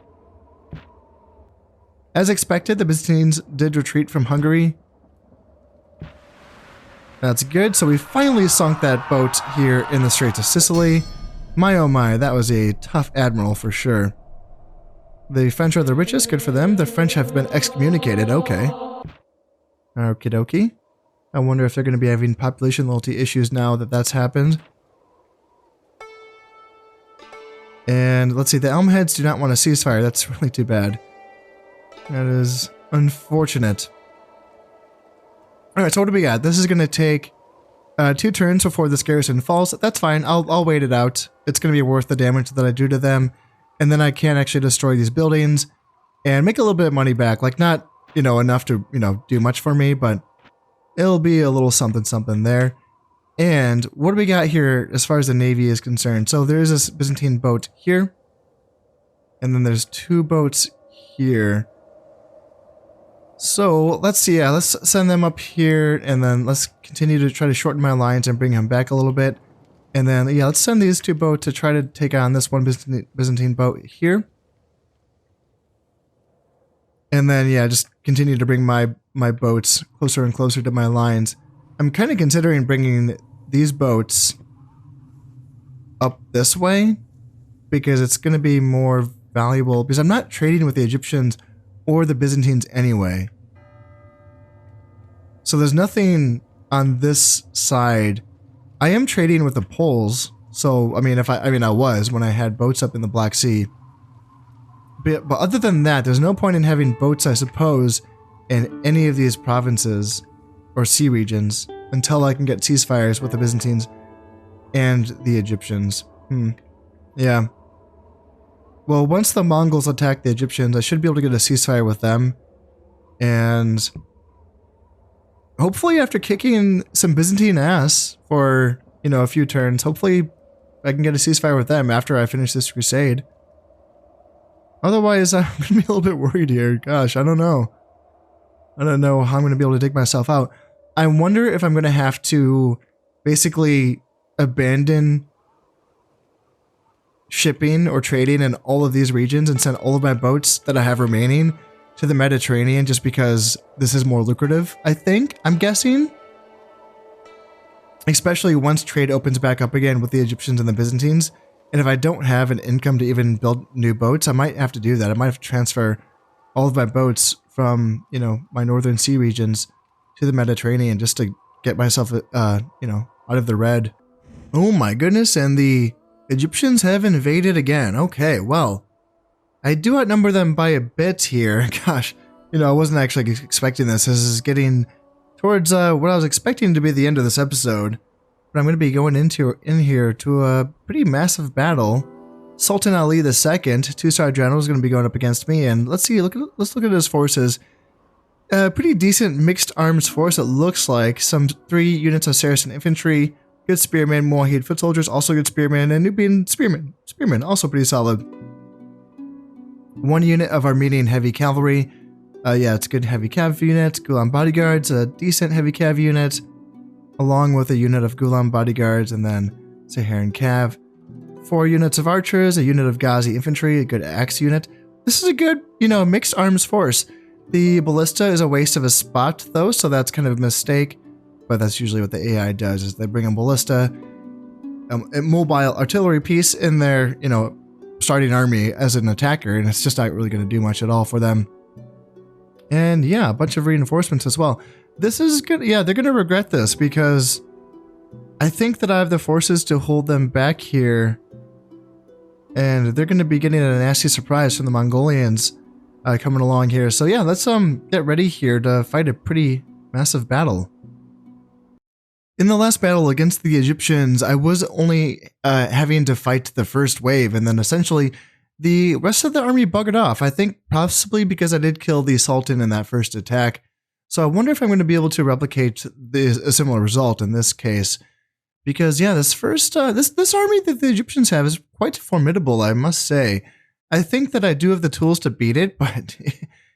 As expected, the Byzantines did retreat from Hungary. That's good, so we finally sunk that boat here in the Straits of Sicily. My oh my, that was a tough admiral for sure. The French are the richest, good for them. The French have been excommunicated, okay. Okie dokie. I wonder if they're going to be having population loyalty issues now that that's happened. And let's see, the Elmheads do not want a ceasefire. That's really too bad. That is unfortunate. Alright, so what do we got? This is going to take 2 turns before this garrison falls. That's fine. I'll wait it out. It's going to be worth the damage that I do to them. And then I can actually destroy these buildings and make a little bit of money back. Like, not, you know, enough to, you know, do much for me, but it'll be a little something something there. And what do we got here as far as the navy is concerned? So there is this Byzantine boat here. And then there's 2 boats here. So let's see, yeah, let's send them up here, and then let's continue to try to shorten my lines and bring them back a little bit. And then, yeah, let's send these 2 boats to try to take on this one Byzantine boat here. And then, yeah, just continue to bring my boats closer and closer to my lines. I'm kind of considering bringing these boats up this way, because it's going to be more valuable, because I'm not trading with the Egyptians or the Byzantines anyway. So there's nothing on this side. I am trading with the Poles, so I mean, I was when I had boats up in the Black Sea. But other than that, there's no point in having boats, I suppose, in any of these provinces or sea regions until I can get ceasefires with the Byzantines and the Egyptians. Yeah. Well, once the Mongols attack the Egyptians, I should be able to get a ceasefire with them. And hopefully after kicking some Byzantine ass for, you know, a few turns, hopefully I can get a ceasefire with them after I finish this crusade. Otherwise, I'm going to be a little bit worried here. Gosh, I don't know. I don't know how I'm going to be able to dig myself out. I wonder if I'm going to have to basically abandon shipping or trading in all of these regions and send all of my boats that I have remaining to the Mediterranean just because this is more lucrative, I think. I'm guessing. Especially once trade opens back up again with the Egyptians and the Byzantines. And if I don't have an income to even build new boats, I might have to do that. I might have to transfer all of my boats from, you know, my northern sea regions to the Mediterranean just to get myself, you know, out of the red. Oh my goodness, and the Egyptians have invaded again. Okay, well, I do outnumber them by a bit here. Gosh, you know, I wasn't actually expecting this. This is getting towards what I was expecting to be the end of this episode. But I'm going to be going in here to a pretty massive battle. Sultan Ali II, 2-star general, is going to be going up against me. And let's look at his forces. A pretty decent mixed arms force, it looks like. Some 3 units of Saracen infantry, good spearmen, Muwahid foot soldiers, also good spearmen, and Nubian spearmen. Spearmen, also pretty solid. 1 unit of Armenian heavy cavalry. Yeah, it's a good heavy cav unit. Gulam bodyguards, a decent heavy cav unit, along with a unit of Gulam bodyguards, and then Saharan cav. 4 units of archers, a unit of Ghazi infantry, a good axe unit. This is a good, you know, mixed arms force. The ballista is a waste of a spot, though, so that's kind of a mistake. But that's usually what the AI does, is they bring a ballista, a mobile artillery piece in their, you know, starting army as an attacker, and it's just not really going to do much at all for them. And yeah, a bunch of reinforcements as well. This is good. Yeah, they're going to regret this because I think that I have the forces to hold them back here. And they're going to be getting a nasty surprise from the Mongolians coming along here. So yeah, let's get ready here to fight a pretty massive battle. In the last battle against the Egyptians, I was only having to fight the first wave, and then essentially the rest of the army buggered off. I think possibly because I did kill the Sultan in that first attack. So I wonder if I'm going to be able to replicate a similar result in this case. Because yeah, this first this army that the Egyptians have is quite formidable, I must say. I think that I do have the tools to beat it, but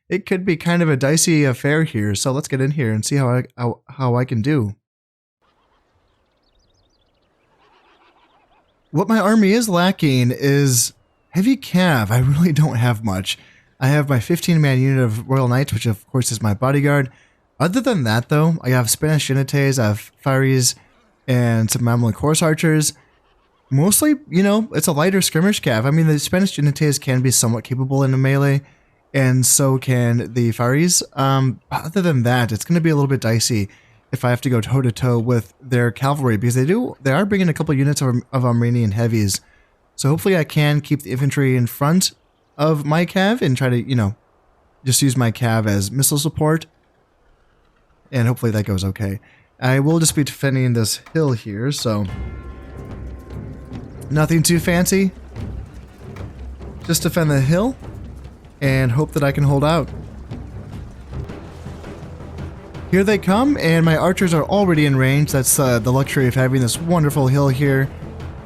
it could be kind of a dicey affair here. So let's get in here and see how I can do. What my army is lacking is heavy cav. I really don't have much. I have my 15-man unit of Royal Knights, which of course is my bodyguard. Other than that, though, I have Spanish unités, I have Faris, and some Mamluk horse archers. Mostly, you know, it's a lighter skirmish cav. I mean, the Spanish unités can be somewhat capable in a melee, and so can the Faris. Other than that, it's going to be a little bit dicey if I have to go toe-to-toe with their cavalry, because they are bringing a couple units of Armenian heavies. So hopefully I can keep the infantry in front of my cav and try to, you know, just use my cav as missile support. And hopefully that goes okay. I will just be defending this hill here, so nothing too fancy. Just defend the hill and hope that I can hold out. Here they come, and my archers are already in range. That's the luxury of having this wonderful hill here.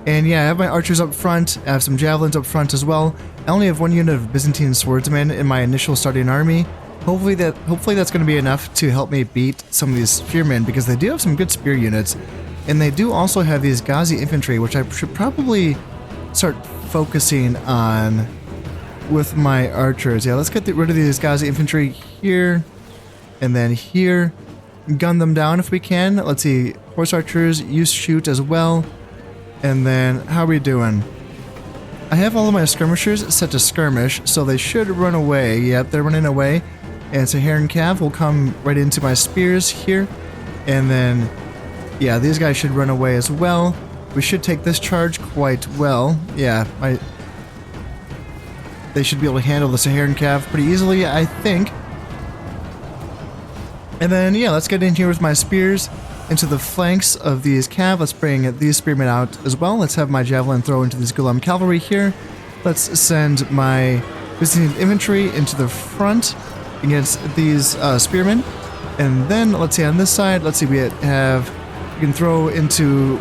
And yeah, I have my archers up front. I have some javelins up front as well. I only have 1 unit of Byzantine swordsmen in my initial starting army. Hopefully that's going to be enough to help me beat some of these spearmen, because they do have some good spear units. And they do also have these Ghazi infantry, which I should probably start focusing on with my archers. Yeah, let's get rid of these Ghazi infantry here. And then here, gun them down if we can. Let's see, horse archers, use shoot as well. And then, how are we doing? I have all of my skirmishers set to skirmish, so they should run away. Yep, they're running away. And Saharan cav will come right into my spears here. And then, yeah, these guys should run away as well. We should take this charge quite well. Yeah, they should be able to handle the Saharan cav pretty easily, I think. And then, yeah, let's get in here with my spears into the flanks of these cav. Let's bring these spearmen out as well. Let's have my javelin throw into these Gulam cavalry here. Let's send my Byzantine infantry into the front against these spearmen. And then, let's see, on this side, let's see, we can throw into,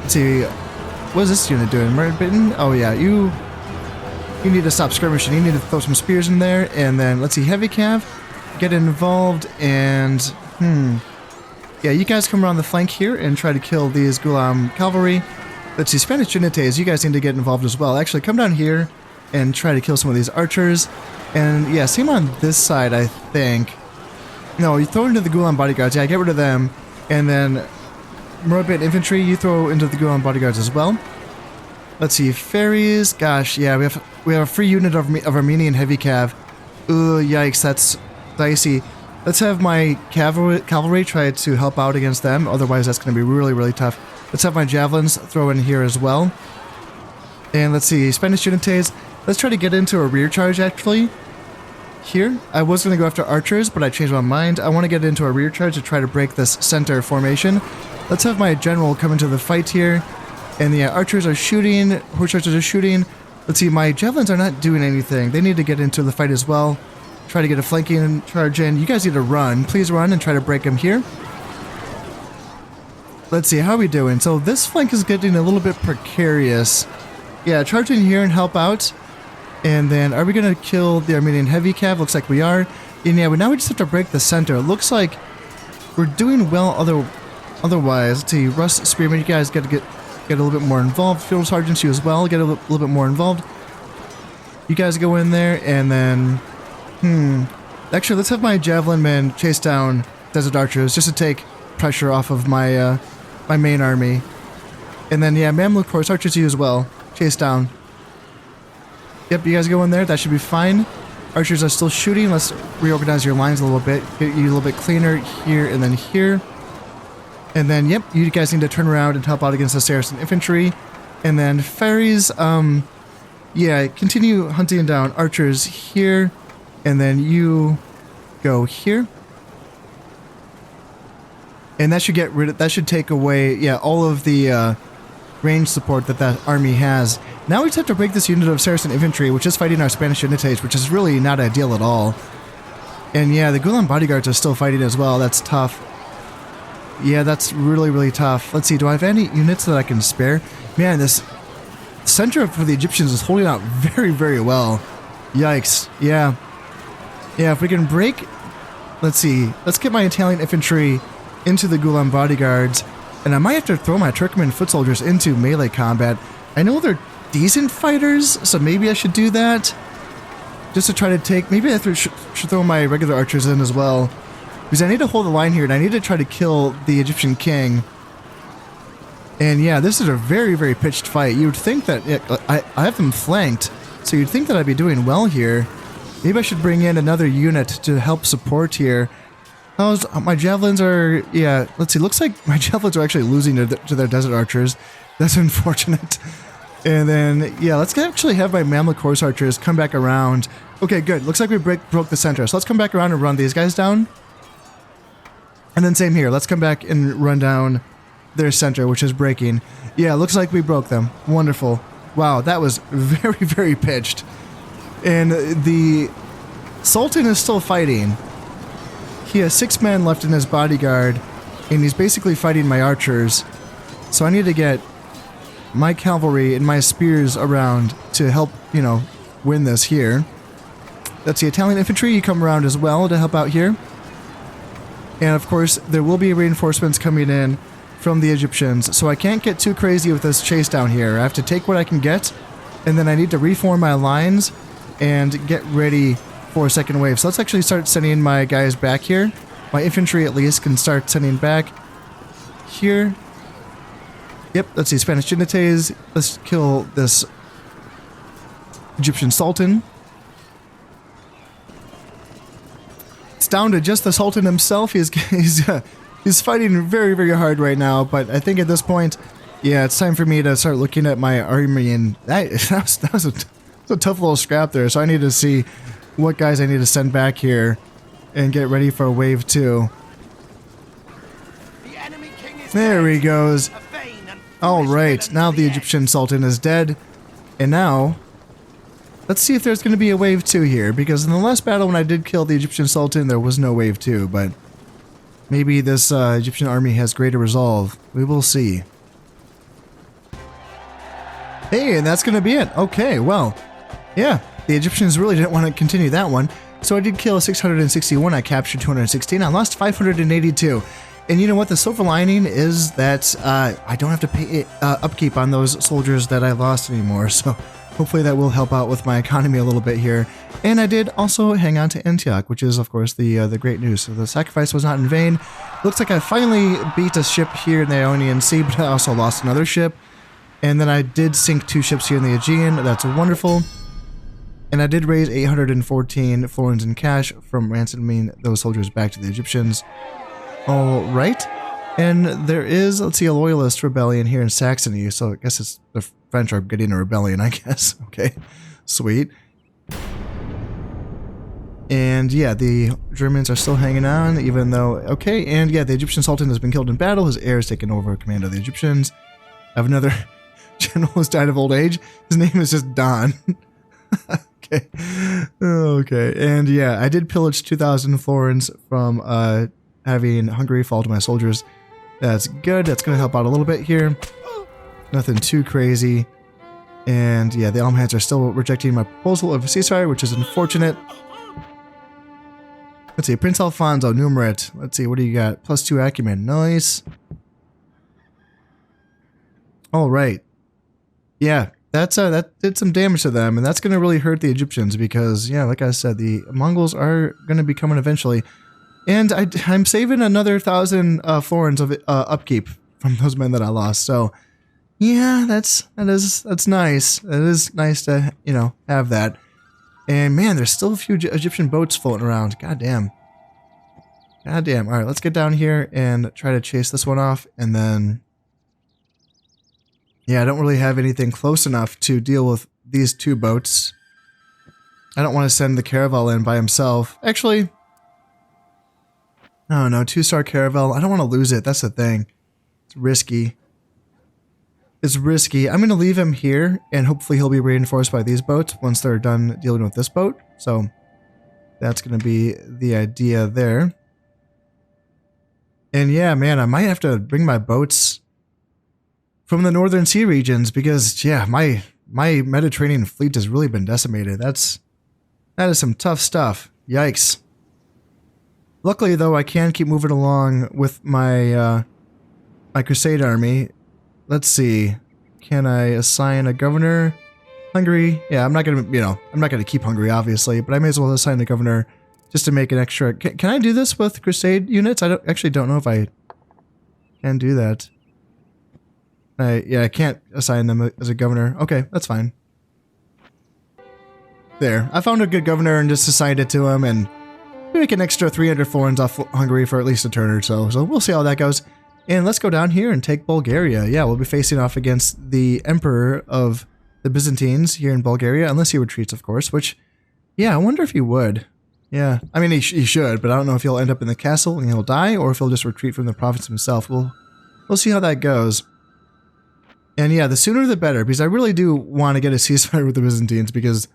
let's see, what is this unit doing? Bitten? Oh yeah, You need to stop skirmishing. You need to throw some spears in there. And then, let's see, heavy cav, get involved, and, yeah, you guys come around the flank here and try to kill these Gulam cavalry. Let's see, Spanish Jinites, you guys need to get involved as well. Actually, come down here and try to kill some of these archers. And, yeah, same on this side, I think. No, you throw into the Gulam bodyguards. Yeah, get rid of them. And then, Morabian infantry, you throw into the Gulam bodyguards as well. Let's see, ferries. Gosh, yeah, we have a free unit of Armenian heavy cav. Ooh, yikes, that's dicey. Let's have my cavalry try to help out against them. Otherwise, that's going to be really, really tough. Let's have my javelins throw in here as well. And let's see, Spanish Jinites. Let's try to get into a rear charge, actually. Here, I was going to go after archers, but I changed my mind. I want to get into a rear charge to try to break this center formation. Let's have my general come into the fight here. And the archers are shooting, horse archers are shooting. Let's see, my javelins are not doing anything. They need to get into the fight as well. Try to get a flanking charge in. You guys need to run. Please run and try to break them here. Let's see, how are we doing? So this flank is getting a little bit precarious. Yeah, charge in here and help out. And then, are we going to kill the Armenian heavy cav? Looks like we are. And yeah, now we just have to break the center. It looks like we're doing well otherwise. Let's see, Russ Spearman, you guys got to get a little bit more involved. Field sergeants, you as well, get a little bit more involved. You guys go in there, and then, actually, let's have my javelin men chase down desert archers just to take pressure off of my my main army. And then, yeah, Mamluk horse archers, you as well, chase down. Yep, you guys go in there. That should be fine. Archers are still shooting. Let's reorganize your lines a little bit. Get you a little bit cleaner here and then here. And then, yep, you guys need to turn around and help out against the Saracen infantry. And then ferries, yeah, continue hunting down archers here. And then you go here. And that should get rid of, that should take away, yeah, all of the range support that army has. Now we just have to break this unit of Saracen infantry, which is fighting our Spanish Jinites, which is really not ideal at all. And yeah, the Gulam bodyguards are still fighting as well. That's tough. Yeah, that's really, really tough. Let's see, do I have any units that I can spare? Man, this center for the Egyptians is holding out very, very well. Yikes. Yeah. Yeah, if we can break... Let's see. Let's get my Italian infantry into the Gulam bodyguards. And I might have to throw my Turkmen foot soldiers into melee combat. I know they're decent fighters, so maybe I should do that. Just to try to take... Maybe I should throw my regular archers in as well. Because I need to hold the line here, and I need to try to kill the Egyptian king. And yeah, this is a very, very pitched fight. You would think that... I have them flanked, so you'd think that I'd be doing well here. Maybe I should bring in another unit to help support here. My javelins are... Yeah, let's see. Looks like my javelins are actually losing to their desert archers. That's unfortunate. And then, yeah, let's actually have my Mamluk horse archers come back around. Okay, good. Looks like we broke the center. So let's come back around and run these guys down. And then same here. Let's come back and run down their center, which is breaking. Yeah, looks like we broke them. Wonderful. Wow, that was very, very pitched. And the Sultan is still fighting. He has 6 men left in his bodyguard, and he's basically fighting my archers. So I need to get my cavalry and my spears around to help, you know, win this here. That's the Italian infantry. You come around as well to help out here. And of course, there will be reinforcements coming in from the Egyptians, so I can't get too crazy with this chase down here. I have to take what I can get, and then I need to reform my lines and get ready for a second wave. So let's actually start sending my guys back here. My infantry at least can start sending back here. Yep, let's see, Spanish Jinites. Let's kill this Egyptian Sultan. It's down to just the Sultan himself. He's fighting very, very hard right now, but I think at this point, yeah, it's time for me to start looking at my army, and that was a tough little scrap there, so I need to see what guys I need to send back here and get ready for wave 2. There he goes. Alright, now the Egyptian Sultan is dead, and now... Let's see if there's going to be a wave 2 here, because in the last battle when I did kill the Egyptian Sultan, there was no wave 2, but maybe this Egyptian army has greater resolve. We will see. Hey, and that's going to be it. Okay, well, yeah, the Egyptians really didn't want to continue that one. So I did kill 661, I captured 216, I lost 582. And you know what? The silver lining is that I don't have to pay upkeep on those soldiers that I lost anymore. So hopefully that will help out with my economy a little bit here. And I did also hang on to Antioch, which is, of course, the great news. So the sacrifice was not in vain. Looks like I finally beat a ship here in the Ionian Sea, but I also lost another ship. And then I did sink 2 ships here in the Aegean. That's wonderful. And I did raise 814 florins in cash from ransoming those soldiers back to the Egyptians. All right. And there is, let's see, a loyalist rebellion here in Saxony. So I guess it's the French are getting a rebellion, I guess. Okay. Sweet. And yeah, the Germans are still hanging on, even though, okay. And yeah, the Egyptian Sultan has been killed in battle. His heir has taken over command of the Egyptians. I have another general who's died of old age. His name is just Don. Okay. Okay. And yeah, I did pillage 2,000 florins from having Hungary fall to my soldiers. That's good. That's going to help out a little bit here. Nothing too crazy. And yeah, the Almohads are still rejecting my proposal of a ceasefire, which is unfortunate. Let's see, Prince Alfonso, Numerat. Let's see, what do you got? +2 acumen. Nice. All right. Yeah, that did some damage to them, and that's going to really hurt the Egyptians because, yeah, like I said, the Mongols are going to be coming eventually. And I'm saving another 1,000 florins of upkeep from those men that I lost. So, yeah, that's nice. It is nice to, you know, have that. And man, there's still a few Egyptian boats floating around. God damn. God damn. All right, let's get down here and try to chase this one off. And then, yeah, I don't really have anything close enough to deal with these 2 boats. I don't want to send the Caravel in by himself. Actually, I don't know, 2-star Caravel. I don't want to lose it. That's the thing. It's risky. It's risky. I'm going to leave him here, and hopefully he'll be reinforced by these boats once they're done dealing with this boat. So that's going to be the idea there. And yeah, man, I might have to bring my boats from the Northern Sea regions because, yeah, my Mediterranean fleet has really been decimated. That is some tough stuff. Yikes. Luckily, though, I can keep moving along with my my crusade army. Let's see. Can I assign a governor? Hungary? Yeah, I'm not gonna keep Hungary, obviously, but I may as well assign a governor just to make an extra. Can I do this with crusade units? I don't know if I can do that. Yeah, I can't assign them as a governor. Okay, that's fine. There, I found a good governor and just assigned it to him, and make an extra 300 florins off Hungary for at least a turn or so. So we'll see how that goes. And let's go down here and take Bulgaria. Yeah, we'll be facing off against the Emperor of the Byzantines here in Bulgaria, unless he retreats, of course, which, yeah, I wonder if he would. Yeah, I mean, he should, but I don't know if he'll end up in the castle and he'll die, or if he'll just retreat from the province himself. We'll see how that goes. And yeah, the sooner the better, because I really do want to get a ceasefire with the Byzantines, because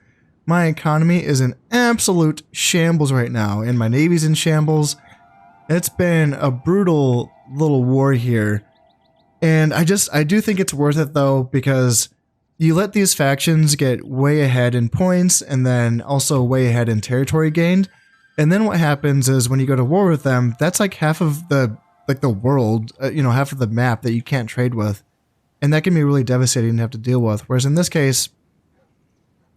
my economy is in absolute shambles right now, and my navy's in shambles. It's been a brutal little war here, and I do think it's worth it, though, because you let these factions get way ahead in points, and then also way ahead in territory gained, and then what happens is when you go to war with them, that's like half of the world, half of the map that you can't trade with, and that can be really devastating to have to deal with. Whereas in this case,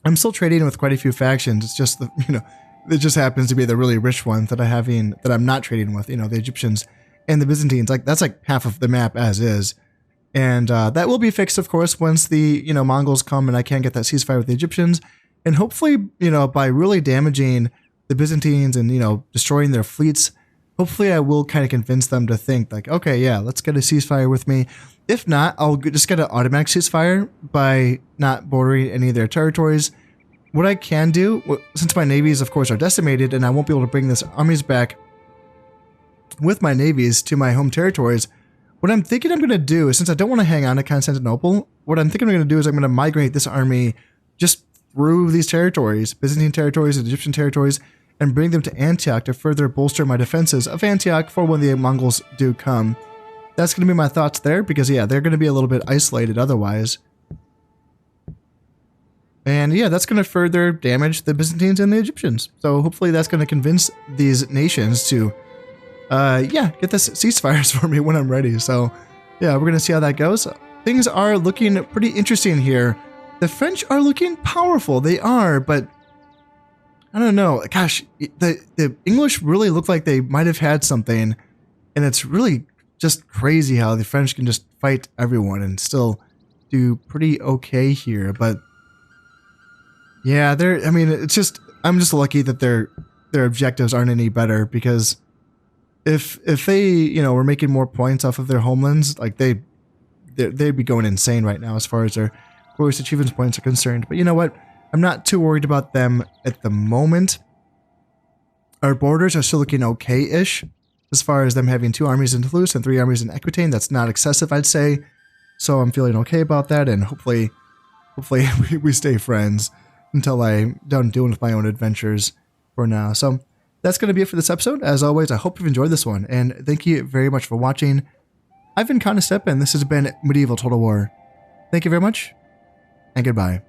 I'm still trading with quite a few factions. It's just it just happens to be the really rich ones that I'm not trading with. The Egyptians and the Byzantines. Like that's like half of the map as is, and that will be fixed, of course, once the Mongols come and I can get that ceasefire with the Egyptians, and hopefully by really damaging the Byzantines and destroying their fleets, hopefully I will kind of convince them to think like, okay, yeah, let's get a ceasefire with me. If not, I'll just get an automatic ceasefire by not bordering any of their territories. What I can do, since my navies, of course, are decimated and I won't be able to bring this armies back with my navies to my home territories, what I'm thinking I'm going to do is, since I don't want to hang on to Constantinople, what I'm thinking I'm going to do is I'm going to migrate this army just through these territories, Byzantine territories and Egyptian territories, and bring them to Antioch to further bolster my defenses of Antioch for when the Mongols do come. That's going to be my thoughts there, because yeah, they're going to be a little bit isolated otherwise. And yeah, that's going to further damage the Byzantines and the Egyptians. So hopefully that's going to convince these nations to, get this ceasefires for me when I'm ready. So yeah, we're going to see how that goes. Things are looking pretty interesting here. The French are looking powerful. They are, but I don't know. Gosh, the English really look like they might have had something. And it's really just crazy how the French can just fight everyone and still do pretty okay here. But yeah, I'm just lucky that their objectives aren't any better, because if they, were making more points off of their homelands, like they'd be going insane right now as far as their glorious achievements points are concerned. But you know what? I'm not too worried about them at the moment. Our borders are still looking okay-ish as far as them having 2 armies in Toulouse and 3 armies in Aquitaine. That's not excessive, I'd say. So I'm feeling okay about that, and hopefully we stay friends until I'm done dealing with my own adventures for now. So that's going to be it for this episode. As always, I hope you've enjoyed this one, and thank you very much for watching. I've been Conestep, and this has been Medieval Total War. Thank you very much, and goodbye.